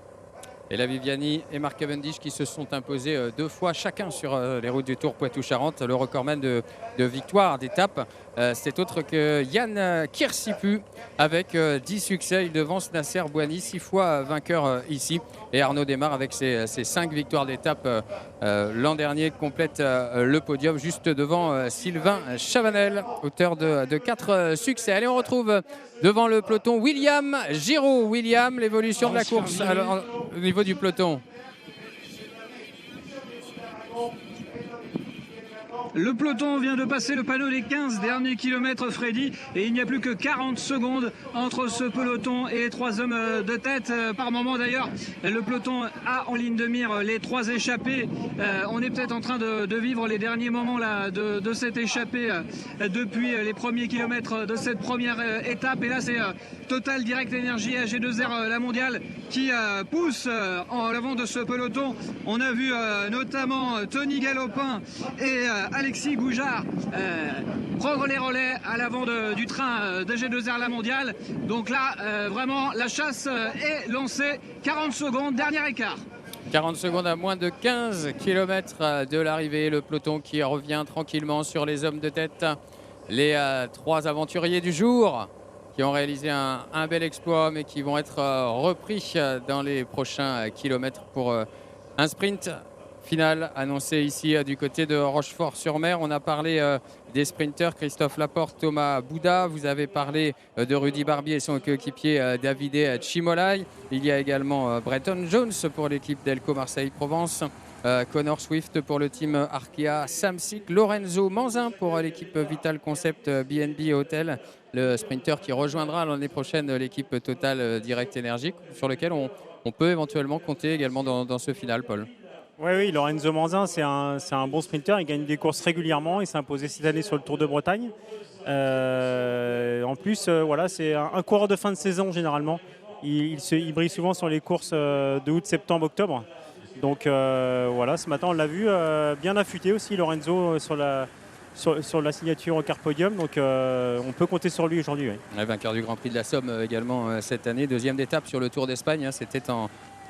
Et la Viviani et Mark Cavendish qui se sont imposés 2 fois chacun sur les routes du Tour Poitou-Charentes. Le recordman de victoire d'étape, c'est autre que Yann Kirsipu avec 10 succès. Il devance Nasser Bouhanni, 6 fois vainqueur ici. Et Arnaud Desmar avec ses 5 victoires d'étape l'an dernier complète le podium juste devant Sylvain Chavanel, auteur de 4 succès. Allez, on retrouve devant le peloton William Giraud. William, l'évolution de la course alors, au niveau du peloton. Le peloton vient de passer le panneau des 15 derniers kilomètres, Freddy, et il n'y a plus que 40 secondes entre ce peloton et les 3 hommes de tête. Par moment d'ailleurs, le peloton a en ligne de mire les 3 échappés. On est peut-être en train de vivre les derniers moments là, de cette échappée depuis les premiers kilomètres de cette première étape. Et là, c'est Total Direct Energy AG2R la mondiale qui pousse en l'avant de ce peloton. On a vu notamment Tony Galopin et Alexis Goujard prendre les relais à l'avant du train d'AG2R la mondiale. Donc là, vraiment, la chasse est lancée. 40 secondes, dernier écart. 40 secondes à moins de 15 km de l'arrivée. Le peloton qui revient tranquillement sur les hommes de tête. Les 3 aventuriers du jour qui ont réalisé un bel exploit, mais qui vont être repris dans les prochains kilomètres pour un sprint final annoncé ici du côté de Rochefort-sur-Mer. On a parlé des sprinteurs Christophe Laporte, Thomas Bouda. Vous avez parlé de Rudy Barbier et son coéquipier Davide Cimolai. Il y a également Breton Jones pour l'équipe d'Elco Marseille-Provence. Connor Swift pour le team Arkea Samsic. Lorenzo Manzin pour l'équipe Vital Concept BNB Hotel. Le sprinter qui rejoindra l'année prochaine l'équipe Total Direct Energy, sur lequel on peut éventuellement compter également dans ce final, Paul. Oui, Lorenzo Manzin, c'est un bon sprinter. Il gagne des courses régulièrement. Il s'est imposé cette année sur le Tour de Bretagne. En plus, voilà, c'est un coureur de fin de saison généralement. Il brille souvent sur les courses de août, septembre, octobre. Donc voilà, ce matin on l'a vu bien affûté aussi, Lorenzo, sur la signature au Carpodium. Donc on peut compter sur lui aujourd'hui. Oui. Vainqueur du Grand Prix de la Somme également cette année. 2e étape sur le Tour d'Espagne. Hein, c'était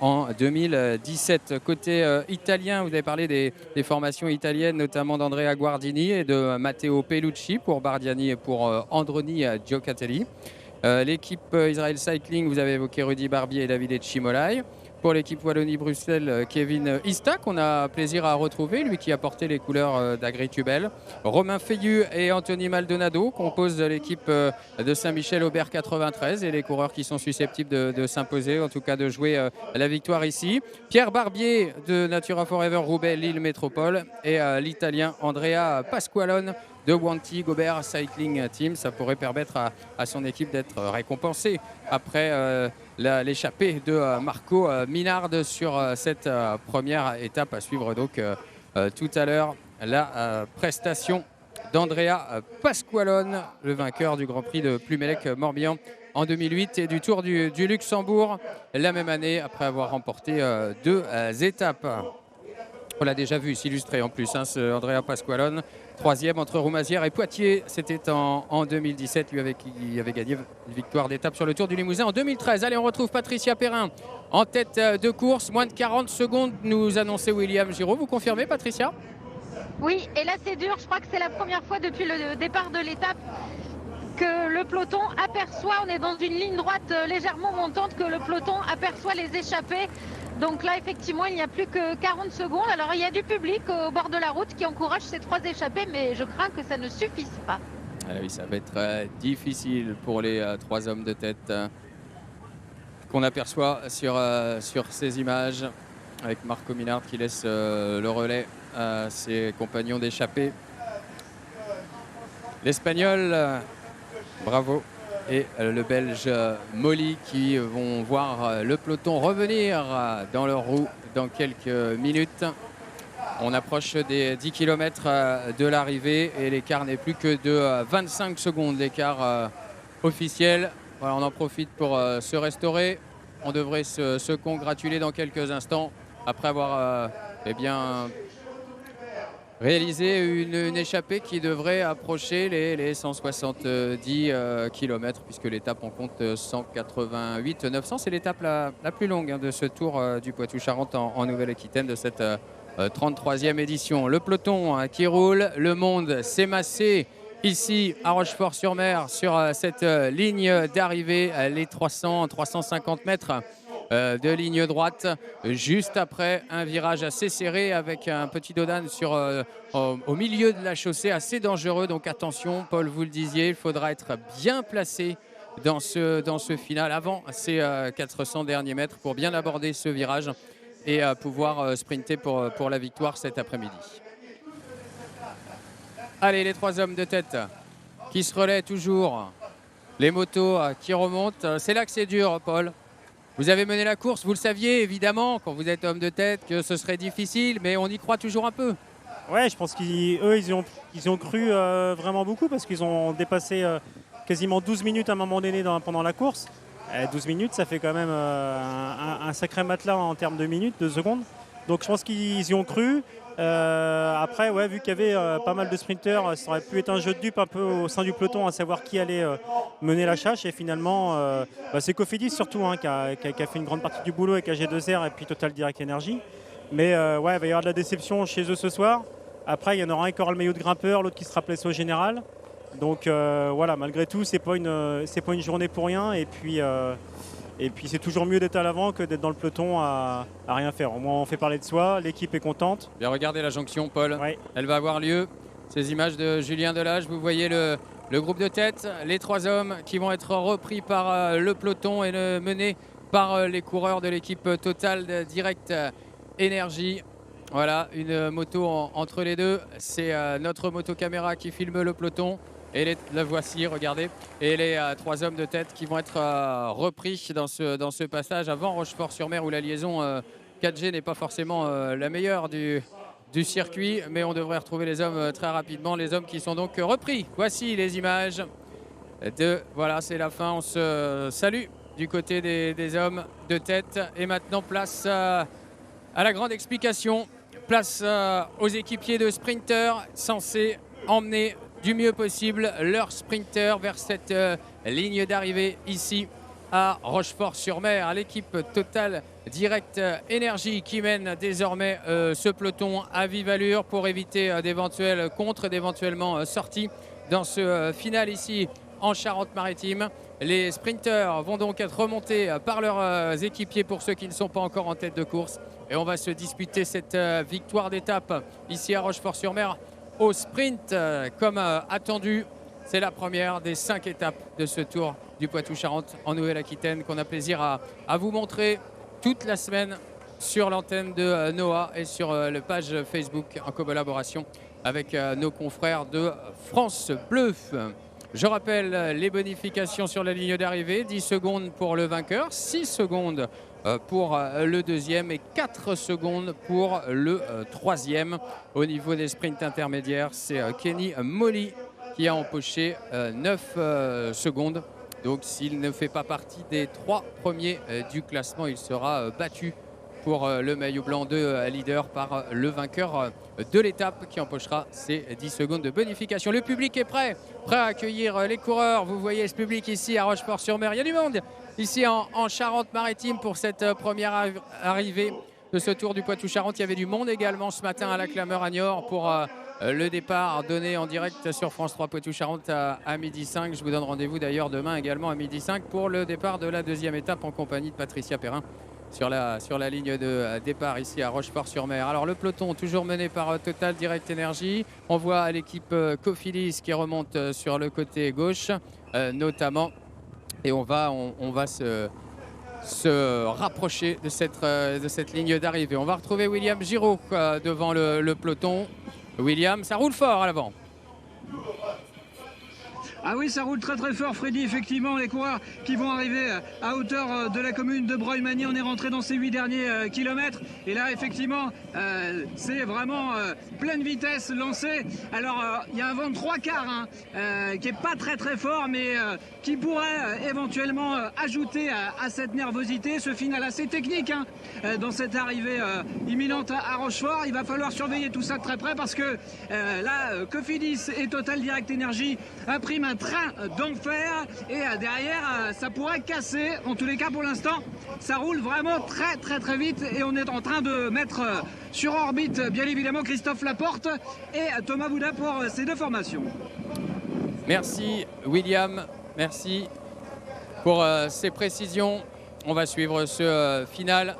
en 2017. Côté italien, vous avez parlé des formations italiennes, notamment d'Andrea Guardini et de Matteo Pellucci pour Bardiani et pour Androni Gioccatelli. L'équipe Israel Cycling, vous avez évoqué Rudy Barbier et Davide Cimolai. Pour l'équipe Wallonie-Bruxelles, Kevin Ista, qu'on a plaisir à retrouver, lui qui a porté les couleurs d'Agritubel. Romain Feillu et Anthony Maldonado composent l'équipe de Saint-Michel-Aubert 93 et les coureurs qui sont susceptibles de s'imposer, en tout cas de jouer la victoire ici. Pierre Barbier de Natura Forever Roubaix Lille Métropole et l'Italien Andrea Pasqualone de Wanty Gobert Cycling Team. Ça pourrait permettre à son équipe d'être récompensée après l'échappée de Marco Minard sur cette première étape. À suivre donc tout à l'heure la prestation d'Andrea Pasqualone, le vainqueur du Grand Prix de Plumelec-Morbihan en 2008 et du Tour du Luxembourg la même année après avoir remporté 2 étapes. On l'a déjà vu s'illustrer en plus, hein, ce Andrea Pasqualone. 3e entre Roumazières et Poitiers, c'était en 2017, lui qui avait gagné une victoire d'étape sur le Tour du Limousin en 2013. Allez, on retrouve Patricia Perrin en tête de course, moins de 40 secondes, nous annonçait William Giraud. Vous confirmez, Patricia? Oui, et là c'est dur, je crois que c'est la première fois depuis le départ de l'étape que le peloton aperçoit, on est dans une ligne droite légèrement montante, que le peloton aperçoit les échappés. Donc là, effectivement, il n'y a plus que 40 secondes. Alors, il y a du public au bord de la route qui encourage ces 3 échappés, mais je crains que ça ne suffise pas. Ah oui, ça va être difficile pour les 3 hommes de tête qu'on aperçoit sur ces images, avec Marco Minard qui laisse le relais à ses compagnons d'échappée. L'Espagnol, bravo, et le Belge Molly qui vont voir le peloton revenir dans leur roue dans quelques minutes. On approche des 10 km de l'arrivée et l'écart n'est plus que de 25 secondes, l'écart officiel. Voilà, on en profite pour se restaurer. On devrait se congratuler dans quelques instants après avoir réalisé une échappée qui devrait approcher les 170 km puisque l'étape en compte 188-900. C'est l'étape la plus longue de ce tour du Poitou-Charentes en Nouvelle-Aquitaine de cette 33e édition. Le peloton qui roule, le monde s'est massé ici à Rochefort-sur-Mer sur cette ligne d'arrivée, les 300-350 mètres de ligne droite, juste après un virage assez serré avec un petit dodan au milieu de la chaussée, assez dangereux. Donc attention, Paul, vous le disiez, il faudra être bien placé dans ce final avant ces 400 derniers mètres pour bien aborder ce virage et pouvoir sprinter pour la victoire cet après-midi. Allez, les 3 hommes de tête qui se relaient toujours. Les motos qui remontent. C'est là que c'est dur, Paul. Vous avez mené la course, vous le saviez évidemment, quand vous êtes homme de tête, que ce serait difficile, mais on y croit toujours un peu. Ouais, je pense qu'eux, ils ont cru vraiment beaucoup parce qu'ils ont dépassé quasiment 12 minutes à un moment donné pendant la course. 12 minutes, ça fait quand même un sacré matelas en termes de minutes, de secondes. Donc je pense qu'ils y ont cru. Après, ouais, vu qu'il y avait pas mal de sprinteurs, ça aurait pu être un jeu de dupes un peu au sein du peloton à savoir qui allait mener la chasse. Et finalement, c'est Cofidis surtout qui a fait une grande partie du boulot avec AG2R et puis Total Direct Energy. Mais ouais, il va y avoir de la déception chez eux ce soir. Après, il y en aura un qui aura le maillot de grimpeur, l'autre qui sera placé au général. Donc voilà, malgré tout, c'est pas une journée pour rien. Et puis c'est toujours mieux d'être à l'avant que d'être dans le peloton à rien faire. Au moins on fait parler de soi, l'équipe est contente. Bien, regardez la jonction, Paul. Ouais. Elle va avoir lieu. Ces images de Julien Delage, vous voyez le groupe de tête, les 3 hommes qui vont être repris par le peloton et menés par les coureurs de l'équipe Total Direct Energy. Voilà, une moto entre les deux. C'est notre motocaméra qui filme le peloton. Et la voici, regardez. Et les 3 hommes de tête qui vont être repris dans ce passage avant Rochefort-sur-Mer où la liaison 4G n'est pas forcément la meilleure du circuit. Mais on devrait retrouver les hommes très rapidement. Les hommes qui sont donc repris. Voici les images voilà, c'est la fin. On se salue du côté des hommes de tête. Et maintenant, place à la grande explication. Place aux équipiers de sprinters censés emmener du mieux possible leurs sprinters vers cette ligne d'arrivée ici à Rochefort-sur-Mer. L'équipe Total Direct Energy qui mène désormais ce peloton à vive allure pour éviter d'éventuelles contres, d'éventuellement sorties dans ce final ici en Charente-Maritime. Les sprinters vont donc être remontés par leurs équipiers pour ceux qui ne sont pas encore en tête de course. Et on va se disputer cette victoire d'étape ici à Rochefort-sur-Mer au sprint comme attendu. C'est la première des 5 étapes de ce tour du Poitou-Charentes en Nouvelle-Aquitaine qu'on a plaisir à vous montrer toute la semaine sur l'antenne de NOAH et sur la page Facebook en collaboration avec nos confrères de France Bleu. Je rappelle les bonifications sur la ligne d'arrivée, 10 secondes pour le vainqueur, 6 secondes pour le deuxième et 4 secondes pour le troisième. Au niveau des sprints intermédiaires, c'est Kenny Molly qui a empoché 9 secondes. Donc s'il ne fait pas partie des 3 premiers du classement, il sera battu pour le maillot blanc de leader par le vainqueur de l'étape qui empochera ces 10 secondes de bonification. Le public est prêt à accueillir les coureurs. Vous voyez ce public ici à Rochefort-sur-Mer. Il y a du monde ici en Charente-Maritime pour cette première arrivée de ce Tour du Poitou-Charentes. Il y avait du monde également ce matin à la Clameur à Niort pour le départ donné en direct sur France 3 Poitou-Charentes à 12h05. Je vous donne rendez-vous d'ailleurs demain également à 12h05 pour le départ de la deuxième étape en compagnie de Patricia Perrin sur la ligne de départ ici à Rochefort-sur-Mer. Alors le peloton toujours mené par Total Direct Energy. On voit l'équipe Cofidis qui remonte sur le côté gauche notamment. Et on va se rapprocher de cette ligne d'arrivée. On va retrouver William Giraud devant le peloton. William, ça roule fort à l'avant. Ah oui, ça roule très très fort, Freddy. Effectivement, les coureurs qui vont arriver à hauteur de la commune de Broglie-Magny, on est rentré dans ces 8 derniers kilomètres. Et là, effectivement, c'est vraiment pleine vitesse lancée. Alors, il y a un vent de 3 quarts qui est pas très très fort, mais qui pourrait éventuellement ajouter à cette nervosité. Ce final assez technique dans cette arrivée imminente à Rochefort. Il va falloir surveiller tout ça de très près parce que là, Cofidis et Total Direct Energy impriment un train d'enfer et derrière ça pourrait casser. En tous les cas, pour l'instant, ça roule vraiment très très très vite et on est en train de mettre sur orbite bien évidemment Christophe Laporte et Thomas Bouda pour ces deux formations. Merci William, merci pour ces précisions. On va suivre ce final.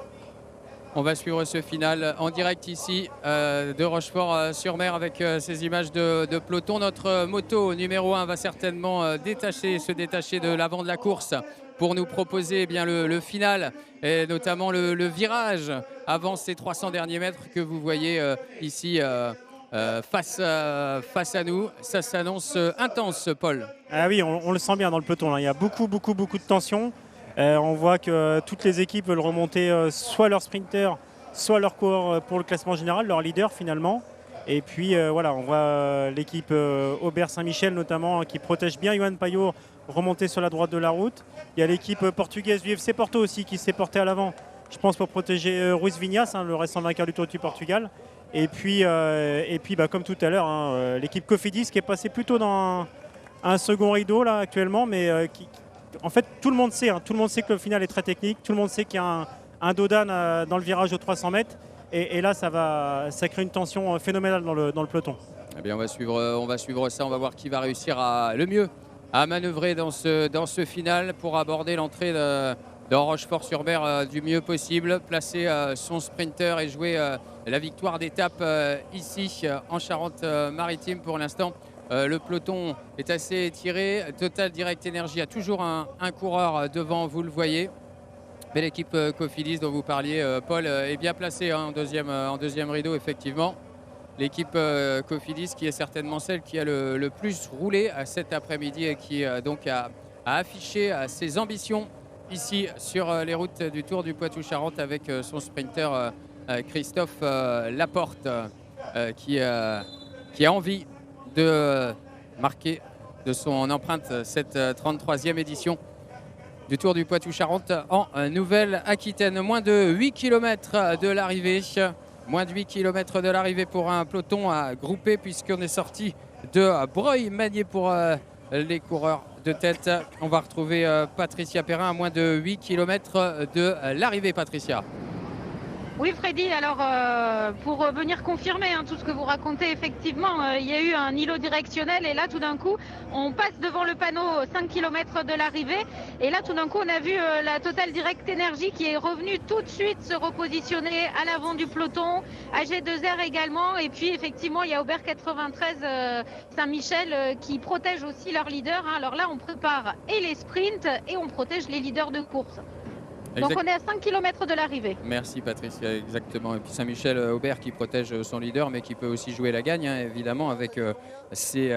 On va suivre ce final en direct ici de Rochefort-sur-Mer avec ces images de peloton. Notre moto numéro 1 va certainement se détacher de l'avant de la course pour nous proposer bien le final et notamment le virage avant ces 300 derniers mètres que vous voyez ici face à nous. Ça s'annonce intense, Paul. Ah oui, on le sent bien dans le peloton, là. Il y a beaucoup de tension. On voit que toutes les équipes veulent remonter soit leur sprinter, soit leur coureur pour le classement général, leur leader finalement. Et puis voilà, on voit l'équipe Aubert Saint-Michel notamment qui protège bien Johan Payot remonter sur la droite de la route. Il y a l'équipe portugaise du FC Porto aussi qui s'est portée à l'avant, je pense pour protéger Ruiz Vignas, le récent vainqueur du Tour du Portugal. Et puis comme tout à l'heure, l'équipe Cofidis qui est passée plutôt dans un second rideau là actuellement, mais en fait, tout le monde sait que le final est très technique. Tout le monde sait qu'il y a un dodan dans le virage aux 300 mètres. Et là, ça crée une tension phénoménale dans le peloton. Eh bien, on va suivre ça. On va voir qui va réussir le mieux à manœuvrer dans ce final pour aborder l'entrée dans Rochefort-sur-Mer du mieux possible, placer son sprinter et jouer la victoire d'étape ici en Charente-Maritime pour l'instant. Le peloton est assez étiré. Total Direct Energy a toujours un coureur devant, vous le voyez. Mais l'équipe Cofidis dont vous parliez, Paul, est bien placée en deuxième rideau, effectivement. L'équipe Cofidis qui est certainement celle qui a le plus roulé cet après-midi et qui donc a affiché ses ambitions ici sur les routes du Tour du Poitou-Charentes avec son sprinter Christophe Laporte qui a envie de marquer de son empreinte cette 33e édition du Tour du Poitou-Charentes en Nouvelle-Aquitaine. Moins de 8 km de l'arrivée. Moins de 8 km de l'arrivée pour un peloton à grouper puisqu'on est sorti de Broglie-Magny pour les coureurs de tête. On va retrouver Patricia Perrin à moins de 8 km de l'arrivée, Patricia. Oui Freddy, alors pour venir confirmer tout ce que vous racontez, effectivement, il y a eu un îlot directionnel et là tout d'un coup on passe devant le panneau 5 km de l'arrivée et là tout d'un coup on a vu la Total Direct Energy qui est revenue tout de suite se repositionner à l'avant du peloton, AG2R également et puis effectivement il y a Aubert 93 Saint-Michel qui protège aussi leur leader. Alors là on prépare et les sprints et on protège les leaders de course. Donc on est à 5 km de l'arrivée. Merci Patricia, exactement. Et puis Saint-Michel Aubert qui protège son leader mais qui peut aussi jouer la gagne, évidemment, avec ses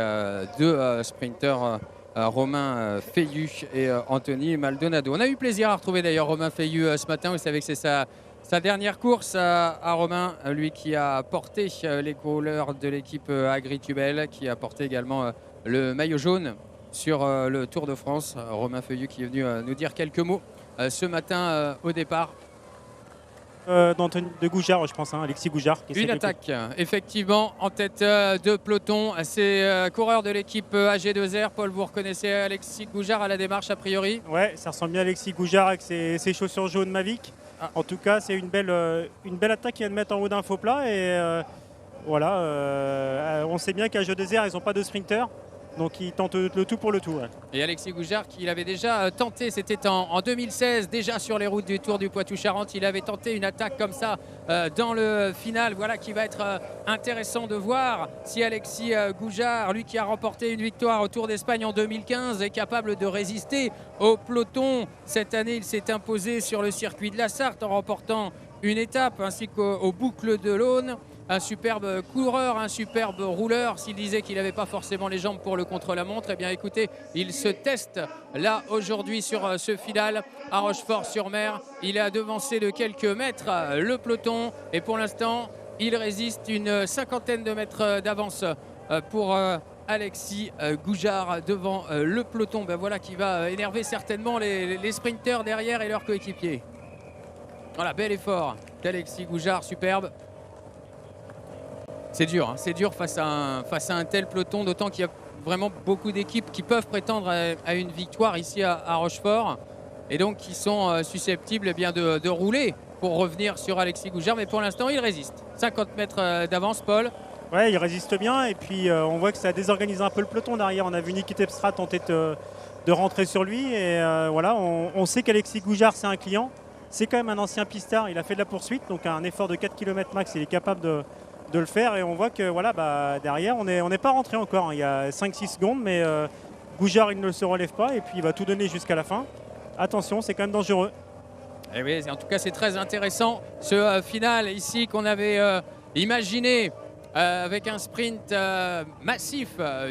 deux sprinters Romain Feillu et Anthony Maldonado. On a eu plaisir à retrouver d'ailleurs Romain Feillu ce matin. Vous savez que c'est sa dernière course à Romain, lui qui a porté les couleurs de l'équipe Agritubel, qui a porté également le maillot jaune sur le Tour de France. Romain Feillu qui est venu nous dire quelques mots ce matin au départ. De Goujard, je pense, Alexis Goujard. Une attaque, effectivement, en tête de peloton. C'est coureur de l'équipe AG2R. Paul, vous reconnaissez Alexis Goujard à la démarche a priori? Ouais, ça ressemble bien à Alexis Goujard avec ses chaussures jaunes Mavic. En tout cas, c'est une belle attaque qui vient de mettre en haut d'un faux plat. Et voilà, on sait bien qu'à AG2R, ils n'ont pas de sprinter. Donc il tente le tout pour le tout. Ouais. Et Alexis Goujard qui l'avait déjà tenté, c'était en 2016, déjà sur les routes du Tour du Poitou-Charentes. Il avait tenté une attaque comme ça dans le final. Voilà qui va être intéressant de voir si Alexis Goujard, lui qui a remporté une victoire au Tour d'Espagne en 2015, est capable de résister au peloton. Cette année, il s'est imposé sur le circuit de la Sarthe en remportant une étape ainsi qu'aux boucles de l'Aune. un superbe coureur, un superbe rouleur. S'il disait qu'il n'avait pas forcément les jambes pour le contre-la-montre, eh bien écoutez, il se teste là aujourd'hui sur ce final à Rochefort-sur-Mer. Il a devancé de quelques mètres le peloton et pour l'instant, il résiste une cinquantaine de mètres d'avance pour Alexis Goujard devant le peloton. Ben voilà qui va énerver certainement les sprinteurs derrière et leurs coéquipiers. Voilà, bel effort d'Alexis Goujard, superbe. C'est dur, hein, c'est dur face à un tel peloton, d'autant qu'il y a vraiment beaucoup d'équipes qui peuvent prétendre à une victoire ici à Rochefort et donc qui sont susceptibles eh bien, de rouler pour revenir sur Alexis Goujard. Mais pour l'instant, il résiste. 50 mètres d'avance, Paul. Ouais, il résiste bien et puis on voit que ça a désorganisé un peu le peloton derrière. On a vu Niki Terpstra tenter de rentrer sur lui et voilà, on sait qu'Alexis Goujard, c'est un client. C'est quand même un ancien pistard, il a fait de la poursuite, donc un effort de 4 km max, il est capable de le faire. Et on voit que voilà, derrière, on n'est pas rentré encore. Hein. Il y a 5-6 secondes, mais Goujard, il ne se relève pas et puis il va tout donner jusqu'à la fin. Attention, c'est quand même dangereux. Et oui, en tout cas, c'est très intéressant ce final ici qu'on avait imaginé avec un sprint massif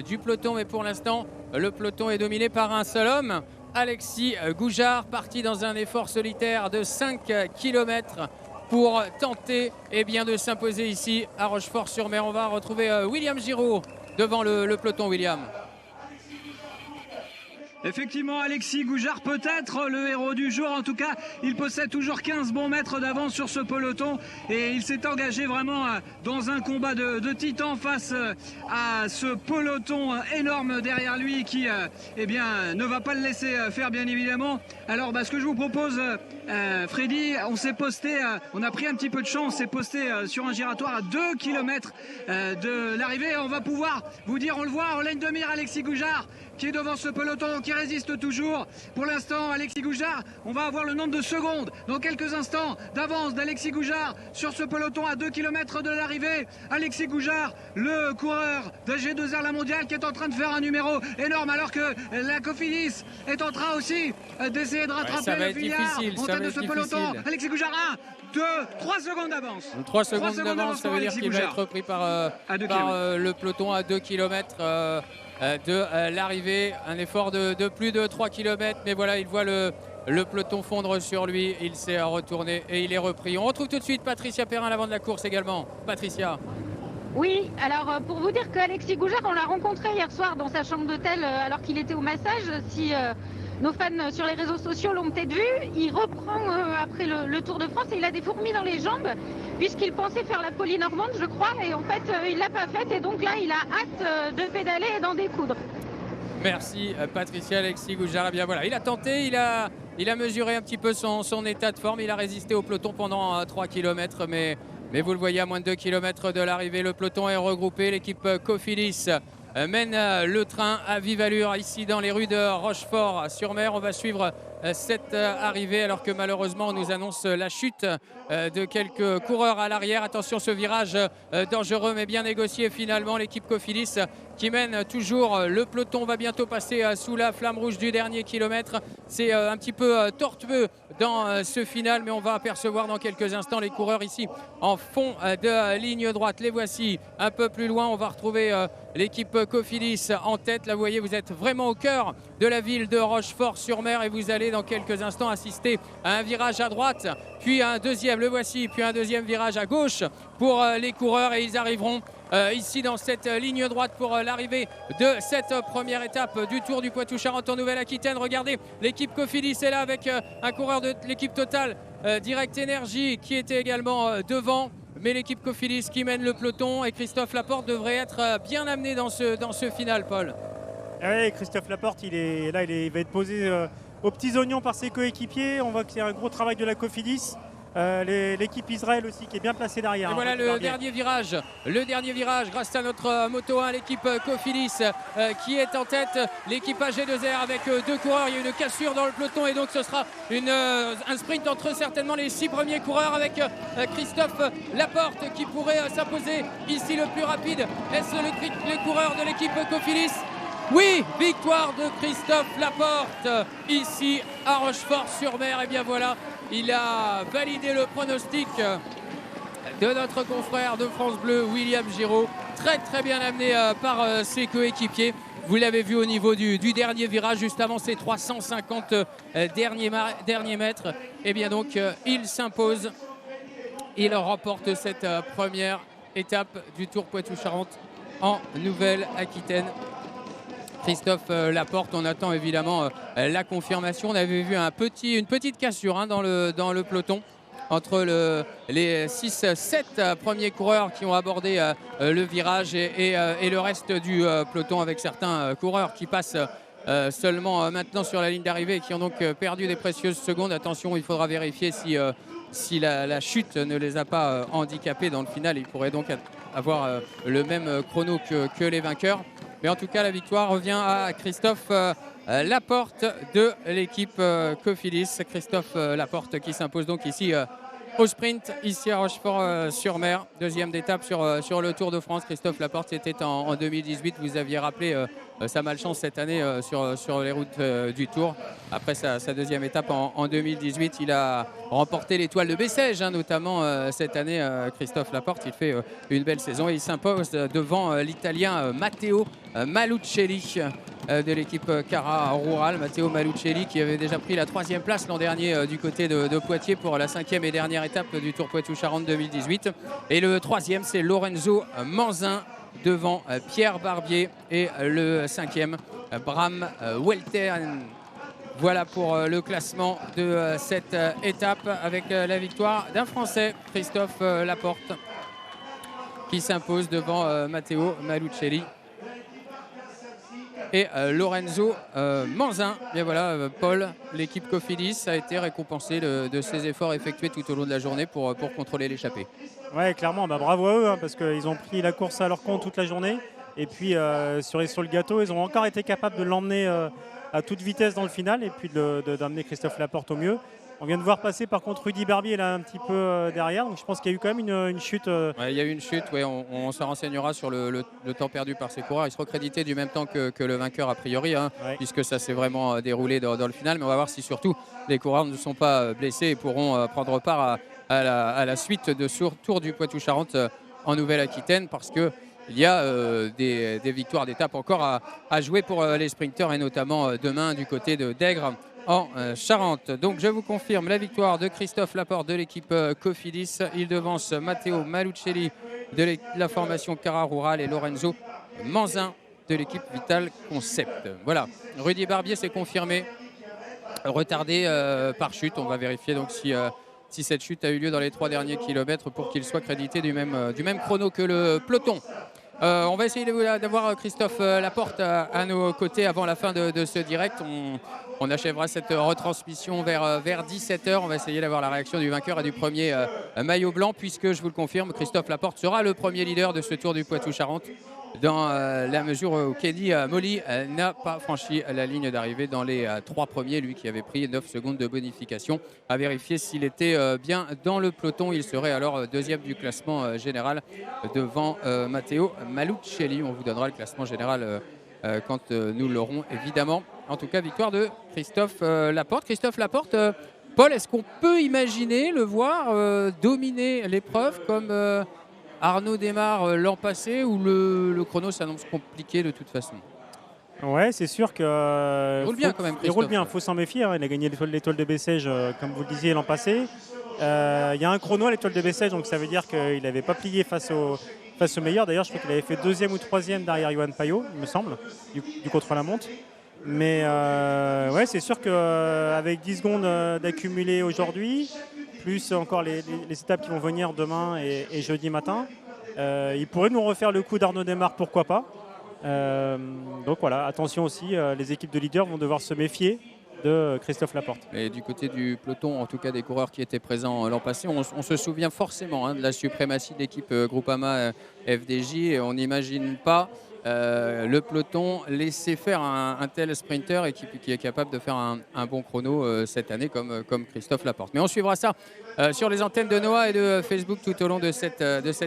du peloton. Mais pour l'instant, le peloton est dominé par un seul homme. Alexis Goujard, parti dans un effort solitaire de 5 km pour tenter eh bien, de s'imposer ici à Rochefort-sur-Mer. On va retrouver William Giraud devant le peloton. William. Effectivement, Alexis Goujard peut être le héros du jour. En tout cas, il possède toujours 15 bons mètres d'avance sur ce peloton et il s'est engagé vraiment dans un combat de titan face à ce peloton énorme derrière lui qui eh bien, ne va pas le laisser faire, bien évidemment. Alors, ce que je vous propose, Freddy, on s'est posté, on a pris un petit peu de chance, on s'est posté sur un giratoire à 2 km de l'arrivée. On va pouvoir vous dire, on le voit en ligne de mire, Alexis Goujard qui est devant ce peloton, qui résiste toujours. Pour l'instant, Alexis Goujard, on va avoir le nombre de secondes dans quelques instants d'avance d'Alexis Goujard sur ce peloton à 2 km de l'arrivée. Alexis Goujard, le coureur de G2R La Mondiale, qui est en train de faire un numéro énorme alors que la Cofidis est en train aussi d'essayer de rattraper le filiard en tête de ce peloton. Alexis Goujard, 1, 2, 3 secondes d'avance. 3 secondes d'avance, ça veut dire qu'il va être repris par le peloton à 2 km de l'arrivée. Un effort de plus de 3 km, mais voilà, il voit le peloton fondre sur lui. Il s'est retourné et il est repris. On retrouve tout de suite Patricia Perrin à l'avant de la course également. Patricia. Oui, alors pour vous dire qu'Alexis Goujard, on l'a rencontré hier soir dans sa chambre d'hôtel alors qu'il était au massage. Si nos fans sur les réseaux sociaux l'ont peut-être vu, il reprend après le Tour de France et il a des fourmis dans les jambes puisqu'il pensait faire la Poly-Normande, je crois, et en fait il l'a pas faite et donc là il a hâte de pédaler et d'en découdre. Merci Patricia. Alexis Goujard, eh bien voilà, il a tenté, il a mesuré un petit peu son état de forme, il a résisté au peloton pendant 3 km, mais vous le voyez, à moins de 2 km de l'arrivée, le peloton est regroupé. L'équipe Cofidis mène le train à vive allure ici dans les rues de Rochefort-sur-Mer. On va suivre cette arrivée alors que malheureusement on nous annonce la chute de quelques coureurs à l'arrière. Attention, ce virage dangereux mais bien négocié finalement. L'équipe Cofidis qui mène toujours le peloton va bientôt passer sous la flamme rouge du dernier kilomètre. C'est un petit peu tortueux dans ce final, mais on va apercevoir dans quelques instants les coureurs ici en fond de ligne droite. Les voici un peu plus loin. On va retrouver l'équipe Cofidis en tête. Là, vous voyez, vous êtes vraiment au cœur de la ville de Rochefort-sur-Mer et vous allez dans quelques instants assister à un virage à droite, puis un deuxième, le voici, puis un deuxième virage à gauche pour les coureurs et ils arriveront ici dans cette ligne droite pour l'arrivée de cette première étape du Tour du Poitou-Charentes en Nouvelle-Aquitaine. Regardez, l'équipe Cofidis est là avec un coureur de l'équipe Total Direct Énergie qui était également devant. Mais l'équipe Cofidis qui mène le peloton et Christophe Laporte devrait être bien amené dans ce final, Paul. Oui, Christophe Laporte, il va être posé aux petits oignons par ses coéquipiers. On voit que c'est un gros travail de la Cofidis. L'équipe Israël aussi qui est bien placée derrière. Et voilà le dernier virage grâce à notre Moto 1, l'équipe Cofidis qui est en tête. L'équipe AG2R avec deux coureurs, il y a une cassure dans le peloton et donc ce sera un sprint entre certainement les 6 premiers coureurs avec Christophe Laporte qui pourrait s'imposer ici le plus rapide. Est-ce le coureur de l'équipe Cofidis? Oui, victoire de Christophe Laporte ici à Rochefort-sur-Mer. Et bien voilà, il a validé le pronostic de notre confrère de France Bleu, William Giraud. Très très bien amené par ses coéquipiers. Vous l'avez vu au niveau du dernier virage, juste avant ces 350 derniers mètres. Et bien donc, il s'impose. Il remporte cette première étape du Tour Poitou-Charentes en Nouvelle-Aquitaine. Christophe Laporte, on attend évidemment la confirmation. On avait vu une petite cassure dans le peloton entre les 6-7 premiers coureurs qui ont abordé le virage et le reste du peloton, avec certains coureurs qui passent seulement maintenant sur la ligne d'arrivée et qui ont donc perdu des précieuses secondes. Attention, il faudra vérifier si la chute ne les a pas handicapés dans le final. Ils pourraient donc avoir le même chrono que les vainqueurs. Mais en tout cas, la victoire revient à Christophe Laporte de l'équipe Cofidis. Christophe Laporte qui s'impose donc ici au sprint, ici à Rochefort-sur-Mer. Deuxième étape sur le Tour de France. Christophe Laporte, c'était en 2018. Vous aviez rappelé sa malchance cette année sur les routes du Tour. Après sa deuxième étape en 2018, il a remporté l'étoile de Bessèges, notamment cette année. Christophe Laporte, il fait une belle saison et il s'impose devant l'Italien Matteo Malucelli de l'équipe Cara Rural. Matteo Malucelli qui avait déjà pris la 3e place l'an dernier du côté de Poitiers pour la 5e et dernière étape du Tour Poitou-Charentes 2018. Et le 3e, c'est Lorenzo Manzin devant Pierre Barbier et le 5e, Bram Welten. Voilà pour le classement de cette étape, avec la victoire d'un Français, Christophe Laporte, qui s'impose devant Matteo Malucelli et Lorenzo Manzin. Bien voilà, Paul, l'équipe Cofidis a été récompensée de ses efforts effectués tout au long de la journée pour contrôler l'échappée. Ouais, clairement, bravo à eux, parce qu'ils ont pris la course à leur compte toute la journée. Et puis sur le gâteau, ils ont encore été capables de l'emmener à toute vitesse dans le final et puis d'amener Christophe Laporte au mieux. On vient de voir passer par contre Rudy Barbier là un petit peu derrière, donc je pense qu'il y a eu quand même une chute. Ouais, il y a eu une chute, ouais, on se renseignera sur le temps perdu par ces coureurs. Ils seront crédités du même temps que le vainqueur a priori, ouais, puisque ça s'est vraiment déroulé dans le final. Mais on va voir si surtout les coureurs ne sont pas blessés et pourront prendre part à la suite de ce Tour du Poitou-Charentes en Nouvelle-Aquitaine, parce que il y a des victoires d'étape encore à jouer pour les sprinteurs, et notamment demain du côté de d'Aigre en Charente. Donc je vous confirme la victoire de Christophe Laporte de l'équipe Cofidis. Il devance Matteo Malucelli de la formation Cara Rural et Lorenzo Manzin de l'équipe Vital Concept. Voilà, Rudy Barbier s'est confirmé retardé par chute. On va vérifier donc si cette chute a eu lieu dans les 3 derniers kilomètres pour qu'il soit crédité du même chrono que le peloton. On va essayer d'avoir Christophe Laporte à nos côtés avant la fin de ce direct. On achèvera cette retransmission vers 17h. On va essayer d'avoir la réaction du vainqueur et du premier maillot blanc, puisque je vous le confirme, Christophe Laporte sera le premier leader de ce Tour du Poitou-Charentes, dans la mesure où Kenny Molly n'a pas franchi la ligne d'arrivée dans les 3 premiers, lui qui avait pris 9 secondes de bonification. À vérifier s'il était bien dans le peloton. Il serait alors deuxième du classement général devant Matteo Malucelli. On vous donnera le classement général quand nous l'aurons évidemment. En tout cas, victoire de Christophe Laporte. Christophe Laporte, Paul, est-ce qu'on peut imaginer le voir dominer l'épreuve comme Arnaud Démare l'an passé, où le chrono s'annonce compliqué de toute façon? Ouais, c'est sûr que il roule bien quand même. Il roule bien, il faut s'en méfier. Il a gagné l'étoile de Bessèges, comme vous le disiez, l'an passé. Il y a un chrono à l'étoile de Bessèges, donc ça veut dire qu'il n'avait pas plié face au meilleur. D'ailleurs, je crois qu'il avait fait 2e ou 3e derrière Johan Payot, il me semble, du contre-la-montre. Mais ouais, c'est sûr qu'avec 10 secondes d'accumulé aujourd'hui, plus encore les étapes qui vont venir demain et jeudi matin, il pourrait nous refaire le coup d'Arnaud Démare, pourquoi pas. Donc voilà, attention aussi, les équipes de leaders vont devoir se méfier de Christophe Laporte. Et du côté du peloton, en tout cas des coureurs qui étaient présents l'an passé, on se souvient forcément de la suprématie de l'équipe Groupama FDJ, et on n'imagine pas le peloton laisser faire un tel sprinter et qui est capable de faire un bon chrono cette année comme Christophe Laporte. Mais on suivra ça sur les antennes de Noah et de Facebook tout au long de cette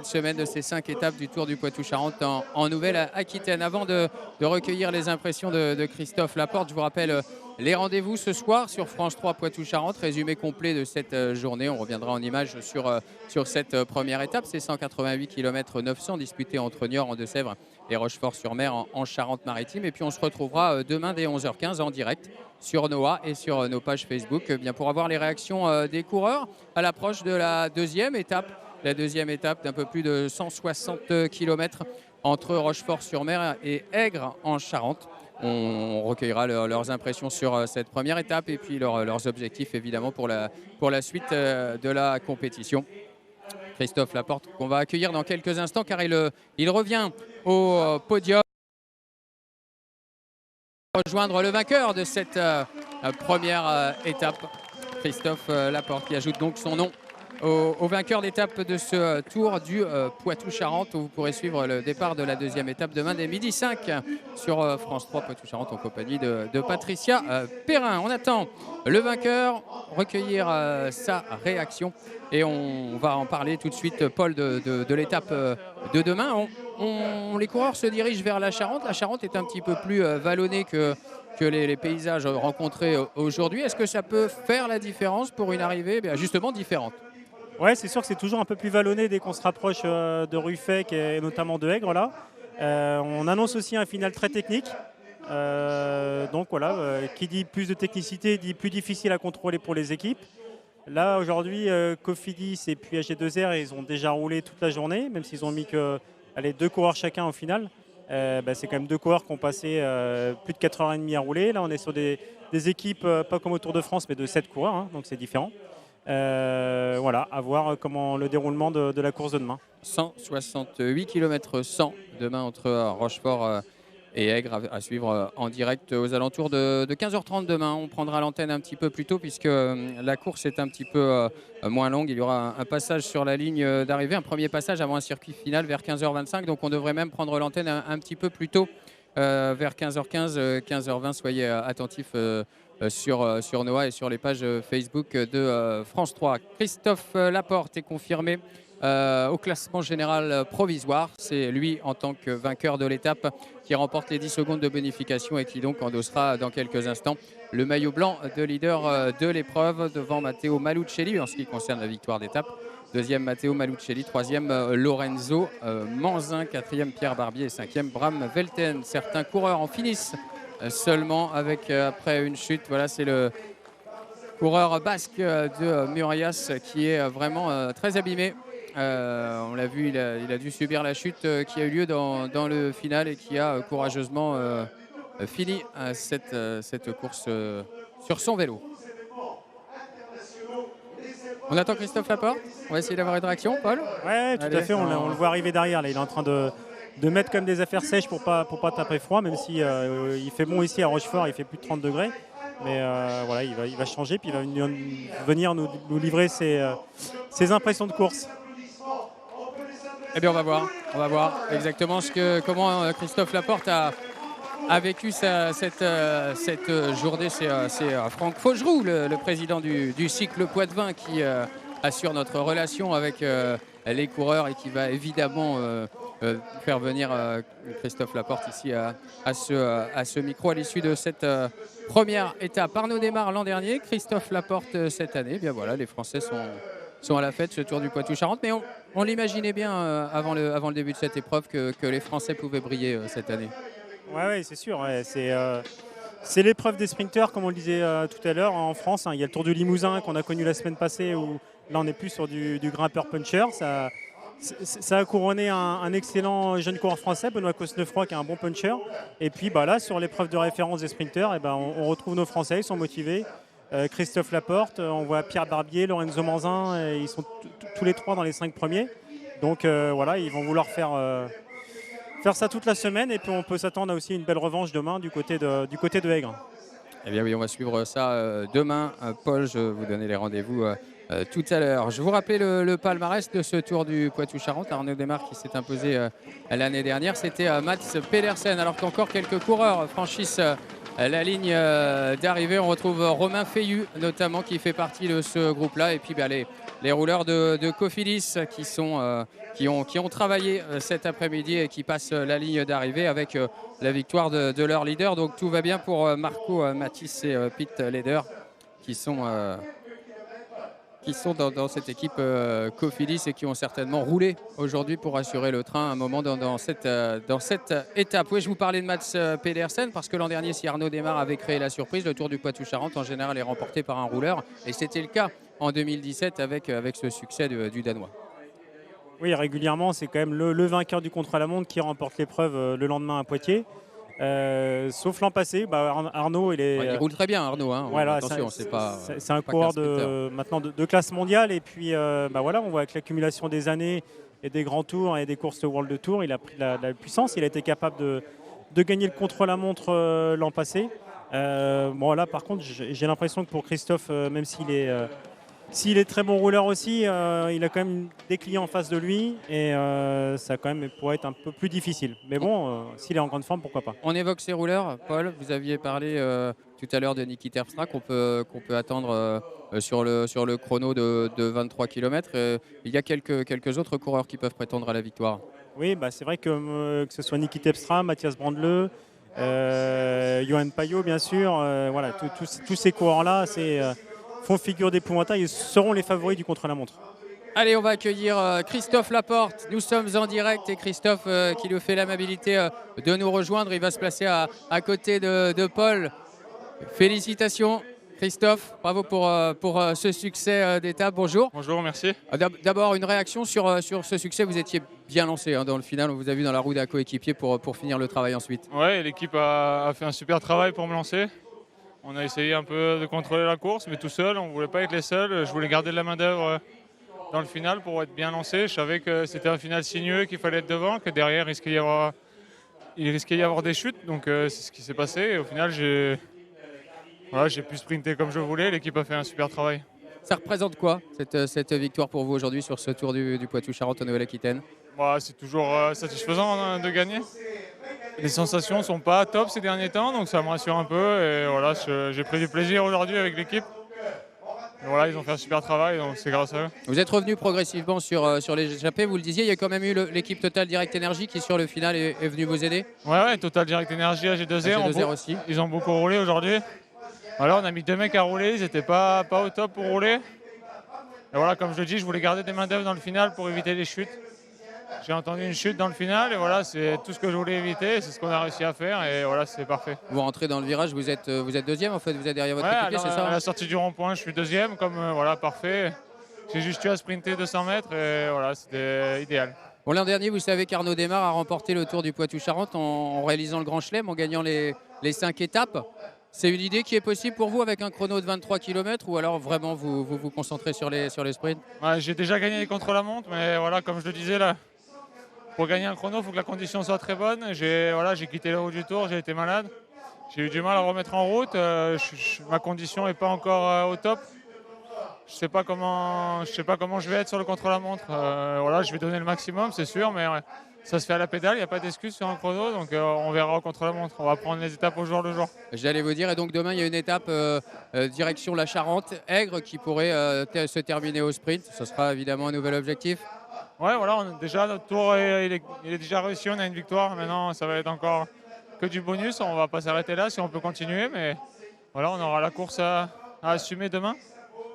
semaine, de ces 5 étapes du Tour du Poitou-Charentes en Nouvelle-Aquitaine. Avant de recueillir les impressions de Christophe Laporte, je vous rappelle les rendez-vous ce soir sur France 3 Poitou-Charentes. Résumé complet de cette journée. On reviendra en images sur cette première étape. C'est 188 km 900 disputés entre Niort en Deux-Sèvres et Rochefort-sur-Mer en Charente-Maritime. Et puis on se retrouvera demain dès 11h15 en direct sur Noah et sur nos pages Facebook bien pour avoir les réactions des coureurs à l'approche de la deuxième étape. La deuxième étape d'un peu plus de 160 km entre Rochefort-sur-Mer et Aigres en Charente. On recueillera leurs impressions sur cette première étape et puis leurs objectifs évidemment pour la suite de la compétition. Christophe Laporte qu'on va accueillir dans quelques instants car il revient au podium. Rejoindre le vainqueur de cette première étape, Christophe Laporte, qui ajoute donc son nom au vainqueur d'étape de ce Tour du Poitou-Charentes où vous pourrez suivre le départ de la deuxième étape demain dès 12h05 sur France 3 Poitou-Charentes en compagnie de Patricia Perrin. On attend le vainqueur, recueillir sa réaction et on va en parler tout de suite, Paul, de l'étape de demain. Les coureurs se dirigent vers la Charente. La Charente est un petit peu plus vallonnée que les paysages rencontrés aujourd'hui. Est-ce que ça peut faire la différence pour une arrivée justement différente? Ouais, c'est sûr que c'est toujours un peu plus vallonné dès qu'on se rapproche de Ruffec et notamment de Aigres. Là. On annonce aussi un final très technique. Donc voilà, qui dit plus de technicité dit plus difficile à contrôler pour les équipes. Là aujourd'hui, Cofidis et puis AG2R, ils ont déjà roulé toute la journée, même s'ils ont mis que 2 coureurs chacun au final. C'est quand même 2 coureurs qui ont passé plus de 4h30 à rouler. Là on est sur des équipes, pas comme au Tour de France, mais de 7 coureurs, hein, donc c'est différent. Voilà, à voir comment le déroulement de la course de demain. 168 km 100 demain entre Rochefort et Aigres à suivre en direct aux alentours de 15h30 demain. On prendra l'antenne un petit peu plus tôt puisque la course est un petit peu moins longue. Il y aura un passage sur la ligne d'arrivée, un premier passage avant un circuit final vers 15h25. Donc on devrait même prendre l'antenne un petit peu plus tôt vers 15h15, 15h20. Soyez attentifs sur Noah et sur les pages Facebook de France 3. Christophe Laporte est confirmé au classement général provisoire. C'est lui en tant que vainqueur de l'étape qui remporte les 10 secondes de bonification et qui donc endossera dans quelques instants le maillot blanc de leader de l'épreuve devant Matteo Malucelli en ce qui concerne la victoire d'étape. Deuxième Matteo Malucelli, troisième Lorenzo Manzin, quatrième Pierre Barbier et cinquième Bram Velten. Certains coureurs en finissent seulement avec après une chute. Voilà, c'est le coureur basque de Murias qui est vraiment très abîmé. On l'a vu, il a dû subir la chute qui a eu lieu dans le final et qui a courageusement fini cette course sur son vélo. On attend Christophe Laporte. On va essayer d'avoir une réaction, Paul. Ouais, tout à fait. On le voit arriver derrière. Là, il est en train de mettre comme des affaires sèches pour pas taper froid, même si il fait bon ici à Rochefort, il fait plus de 30 degrés. Mais voilà, il va changer, puis il va venir nous livrer ses impressions de course. Eh bien, on va voir exactement comment Christophe Laporte a vécu cette journée. C'est Franck Faugeroux, le président du cycle Poitvin, qui assure notre relation avec les coureurs et qui va évidemment faire venir Christophe Laporte ici à ce micro à l'issue de cette première étape. Arnaud démarre l'an dernier, Christophe Laporte cette année. Eh bien voilà, les Français sont à la fête, ce Tour du Poitou-Charentes, mais on l'imaginait bien avant le début de cette épreuve que les Français pouvaient briller cette année. Ouais, c'est sûr. Ouais. C'est l'épreuve des sprinteurs, comme on le disait tout à l'heure en France. Il y a le Tour du Limousin qu'on a connu la semaine passée, où là on est plus sur du grimpeur puncher. Ça a couronné un excellent jeune coureur français, Benoît Cosnefroy, qui est un bon puncher. Et puis là, sur l'épreuve de référence des sprinteurs, on retrouve nos Français, ils sont motivés. Christophe Laporte, on voit Pierre Barbier, Lorenzo Manzin, ils sont tous les 3 dans les 5 premiers. Donc voilà, ils vont vouloir faire ça toute la semaine, et puis on peut s'attendre à aussi une belle revanche demain du côté de Aigres. Eh bien oui, on va suivre ça demain. Paul, je vais vous donner les rendez-vous tout à l'heure. Je vous rappelle le palmarès de ce Tour du Poitou-Charentes. Arnaud Desmar qui s'est imposé l'année dernière, c'était Mats Pedersen, alors qu'encore quelques coureurs franchissent la ligne d'arrivée. On retrouve Romain Feillu notamment qui fait partie de ce groupe-là. Et puis les rouleurs de Cofidis qui ont travaillé cet après-midi et qui passent la ligne d'arrivée avec la victoire de leur leader. Donc tout va bien pour Marco Matisse et Pete Leder qui sont dans cette équipe Cofidis et qui ont certainement roulé aujourd'hui pour assurer le train à un moment dans cette étape. Oui, je vous parlais de Mats Pedersen parce que l'an dernier, si Arnaud Démare avait créé la surprise, le Tour du Poitou-Charentes en général est remporté par un rouleur et c'était le cas en 2017 avec ce succès du Danois. Oui, régulièrement, c'est quand même le vainqueur du contre-la-montre qui remporte l'épreuve le lendemain à Poitiers. Sauf l'an passé, Arnaud il roule très bien Arnaud, hein. Voilà, attention, c'est un coureur maintenant de classe mondiale et puis on voit avec l'accumulation des années et des grands tours et des courses World Tour, il a pris de la puissance, il a été capable de gagner le contre-la-montre l'an passé. Là par contre j'ai l'impression que pour Christophe, même s'il est très bon rouleur aussi, il a quand même des clients en face de lui et ça quand même pourrait être un peu plus difficile. Mais bon, s'il est en grande forme, pourquoi pas. On évoque ces rouleurs. Paul, vous aviez parlé tout à l'heure de Niki Terpstra qu'on peut attendre sur le chrono de 23 km. Il y a quelques autres coureurs qui peuvent prétendre à la victoire. Oui, c'est vrai que ce soit Niki Terpstra, Mathias Brandle, Johan Payot bien sûr, tous ces coureurs-là, font figure d'épouvantail et seront les favoris du contre-la-montre. Allez, on va accueillir Christophe Laporte. Nous sommes en direct et Christophe qui nous fait l'amabilité de nous rejoindre. Il va se placer à côté de Paul. Félicitations Christophe, bravo pour ce succès d'étape. Bonjour. Bonjour, merci. D'abord une réaction sur ce succès. Vous étiez bien lancé dans le final. On vous a vu dans la roue d'un coéquipier pour finir le travail ensuite. Ouais, l'équipe a fait un super travail pour me lancer. On a essayé un peu de contrôler la course, mais tout seul, on ne voulait pas être les seuls. Je voulais garder de la main-d'œuvre dans le final pour être bien lancé. Je savais que c'était un final sinueux, qu'il fallait être devant, que derrière, il risquait d'y avoir des chutes. Donc c'est ce qui s'est passé. Et au final, j'ai pu sprinter comme je voulais. L'équipe a fait un super travail. Ça représente quoi, cette victoire pour vous aujourd'hui sur ce Tour du Poitou-Charentes en Nouvelle-Aquitaine? C'est toujours satisfaisant de gagner. Les sensations ne sont pas top ces derniers temps, donc ça me rassure un peu. Et voilà, j'ai pris du plaisir aujourd'hui avec l'équipe. Voilà, ils ont fait un super travail, donc c'est grâce à eux. Vous êtes revenu progressivement sur les échappées, vous le disiez, il y a quand même eu l'équipe Total Direct Energy qui sur le final est venue vous aider. Ouais, Total Direct Energy, AG2R aussi. Ils ont beaucoup roulé aujourd'hui. Voilà, on a mis 2 mecs à rouler, ils n'étaient pas au top pour rouler. Et voilà, comme je le dis, je voulais garder des mains d'œuvre dans le final pour éviter les chutes. J'ai entendu une chute dans le final et voilà, c'est tout ce que je voulais éviter, c'est ce qu'on a réussi à faire et voilà, c'est parfait. Vous rentrez dans le virage, vous êtes deuxième en fait, vous êtes derrière votre équipier, c'est ça? À la sortie du rond-point, je suis deuxième, parfait. J'ai juste eu à sprinter 200 mètres et voilà, c'était idéal. Bon, l'an dernier, vous savez qu'Arnaud Démare a remporté le Tour du Poitou-Charentes en réalisant le Grand Chelem, en gagnant les 5 étapes. C'est une idée qui est possible pour vous avec un chrono de 23 km ou alors vraiment vous concentrez sur les sprints? J'ai déjà gagné les contre-la-montre, mais voilà, comme je le disais là, pour gagner un chrono, il faut que la condition soit très bonne. J'ai quitté le haut du Tour, j'ai été malade. J'ai eu du mal à remettre en route. Ma condition n'est pas encore au top. Je ne sais pas comment je vais être sur le contre-la-montre. Je vais donner le maximum, c'est sûr, mais ça se fait à la pédale, il n'y a pas d'excuse sur un chrono, donc on verra au contre-la-montre. On va prendre les étapes au jour le jour. J'allais vous dire, et donc demain, il y a une étape direction la Charente, Aigre, qui pourrait se terminer au sprint. Ce sera évidemment un nouvel objectif. Ouais, voilà, déjà notre tour il est déjà réussi, on a une victoire. Maintenant, ça va être encore que du bonus. On ne va pas s'arrêter là si on peut continuer, mais voilà, on aura la course à assumer demain.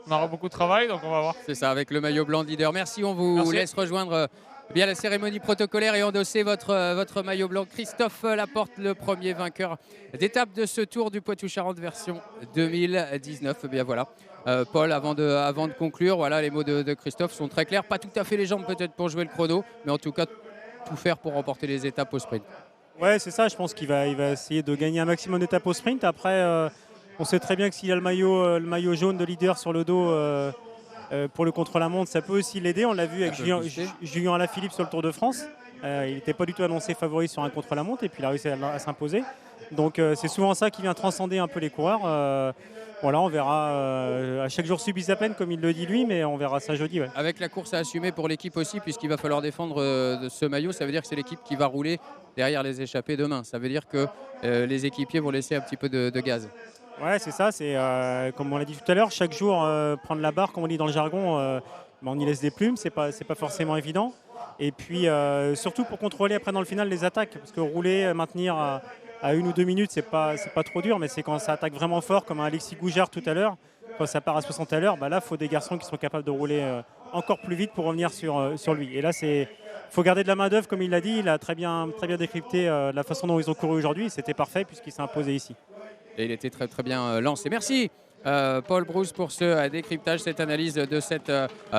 On aura beaucoup de travail, donc on va voir. C'est ça, avec le maillot blanc de leader. Merci, on vous laisse rejoindre bien la cérémonie protocolaire et endosser votre maillot blanc. Christophe Laporte, le premier vainqueur d'étape de ce Tour du Poitou-Charentes version 2019. Bien voilà. Paul, avant de conclure, voilà, les mots de Christophe sont très clairs. Pas tout à fait les jambes peut-être pour jouer le chrono, mais en tout cas tout faire pour remporter les étapes au sprint. Ouais, c'est ça. Je pense qu'il va essayer de gagner un maximum d'étapes au sprint. Après, on sait très bien que s'il y a le maillot jaune de leader sur le dos pour le contre-la-montre, ça peut aussi l'aider. On l'a vu avec Julien Alaphilippe sur le Tour de France. Il n'était pas du tout annoncé favori sur un contre-la-montre et puis il a réussi à s'imposer. Donc c'est souvent ça qui vient transcender un peu les coureurs. Voilà, on verra à chaque jour subit sa peine, comme il le dit lui, mais on verra ça jeudi. Ouais. Avec la course à assumer pour l'équipe aussi, puisqu'il va falloir défendre ce maillot, ça veut dire que c'est l'équipe qui va rouler derrière les échappés demain. Ça veut dire que les équipiers vont laisser un petit peu de gaz. Ouais, c'est ça. C'est comme on l'a dit tout à l'heure, chaque jour prendre la barre, comme on dit dans le jargon, on y laisse des plumes. C'est pas forcément évident. Et puis surtout pour contrôler après dans le final les attaques, parce que rouler, maintenir à 1 ou 2 minutes, c'est pas trop dur, mais c'est quand ça attaque vraiment fort, comme un Alexis Goujard tout à l'heure, quand ça part à 60 à l'heure, là, il faut des garçons qui sont capables de rouler encore plus vite pour revenir sur lui. Et là, il faut garder de la main d'œuvre, comme il l'a dit. Il a très bien décrypté la façon dont ils ont couru aujourd'hui. C'était parfait puisqu'il s'est imposé ici. Et il était très bien lancé. Merci Paul Brousse pour ce décryptage, cette analyse de cette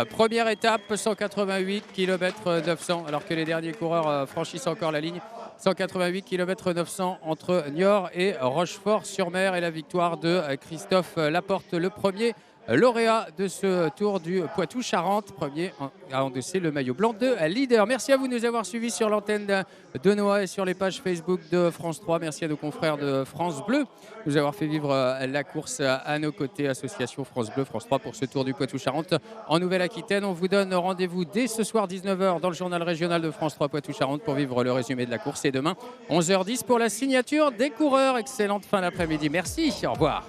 première étape. 188 km 900 alors que les derniers coureurs franchissent encore la ligne. 188 km 900 entre Niort et Rochefort-sur-Mer et la victoire de Christophe Laporte, le premier lauréat de ce Tour du Poitou-Charentes, premier à endosser le maillot blanc de leader. Merci à vous de nous avoir suivis sur l'antenne de Noah et sur les pages Facebook de France 3. Merci à nos confrères de France Bleu de nous avoir fait vivre la course à nos côtés. Association France Bleu, France 3 pour ce Tour du Poitou-Charentes en Nouvelle-Aquitaine. On vous donne rendez-vous dès ce soir 19h dans le journal régional de France 3 Poitou-Charentes pour vivre le résumé de la course. Et demain 11h10 pour la signature des coureurs. Excellente fin d'après-midi. Merci, au revoir.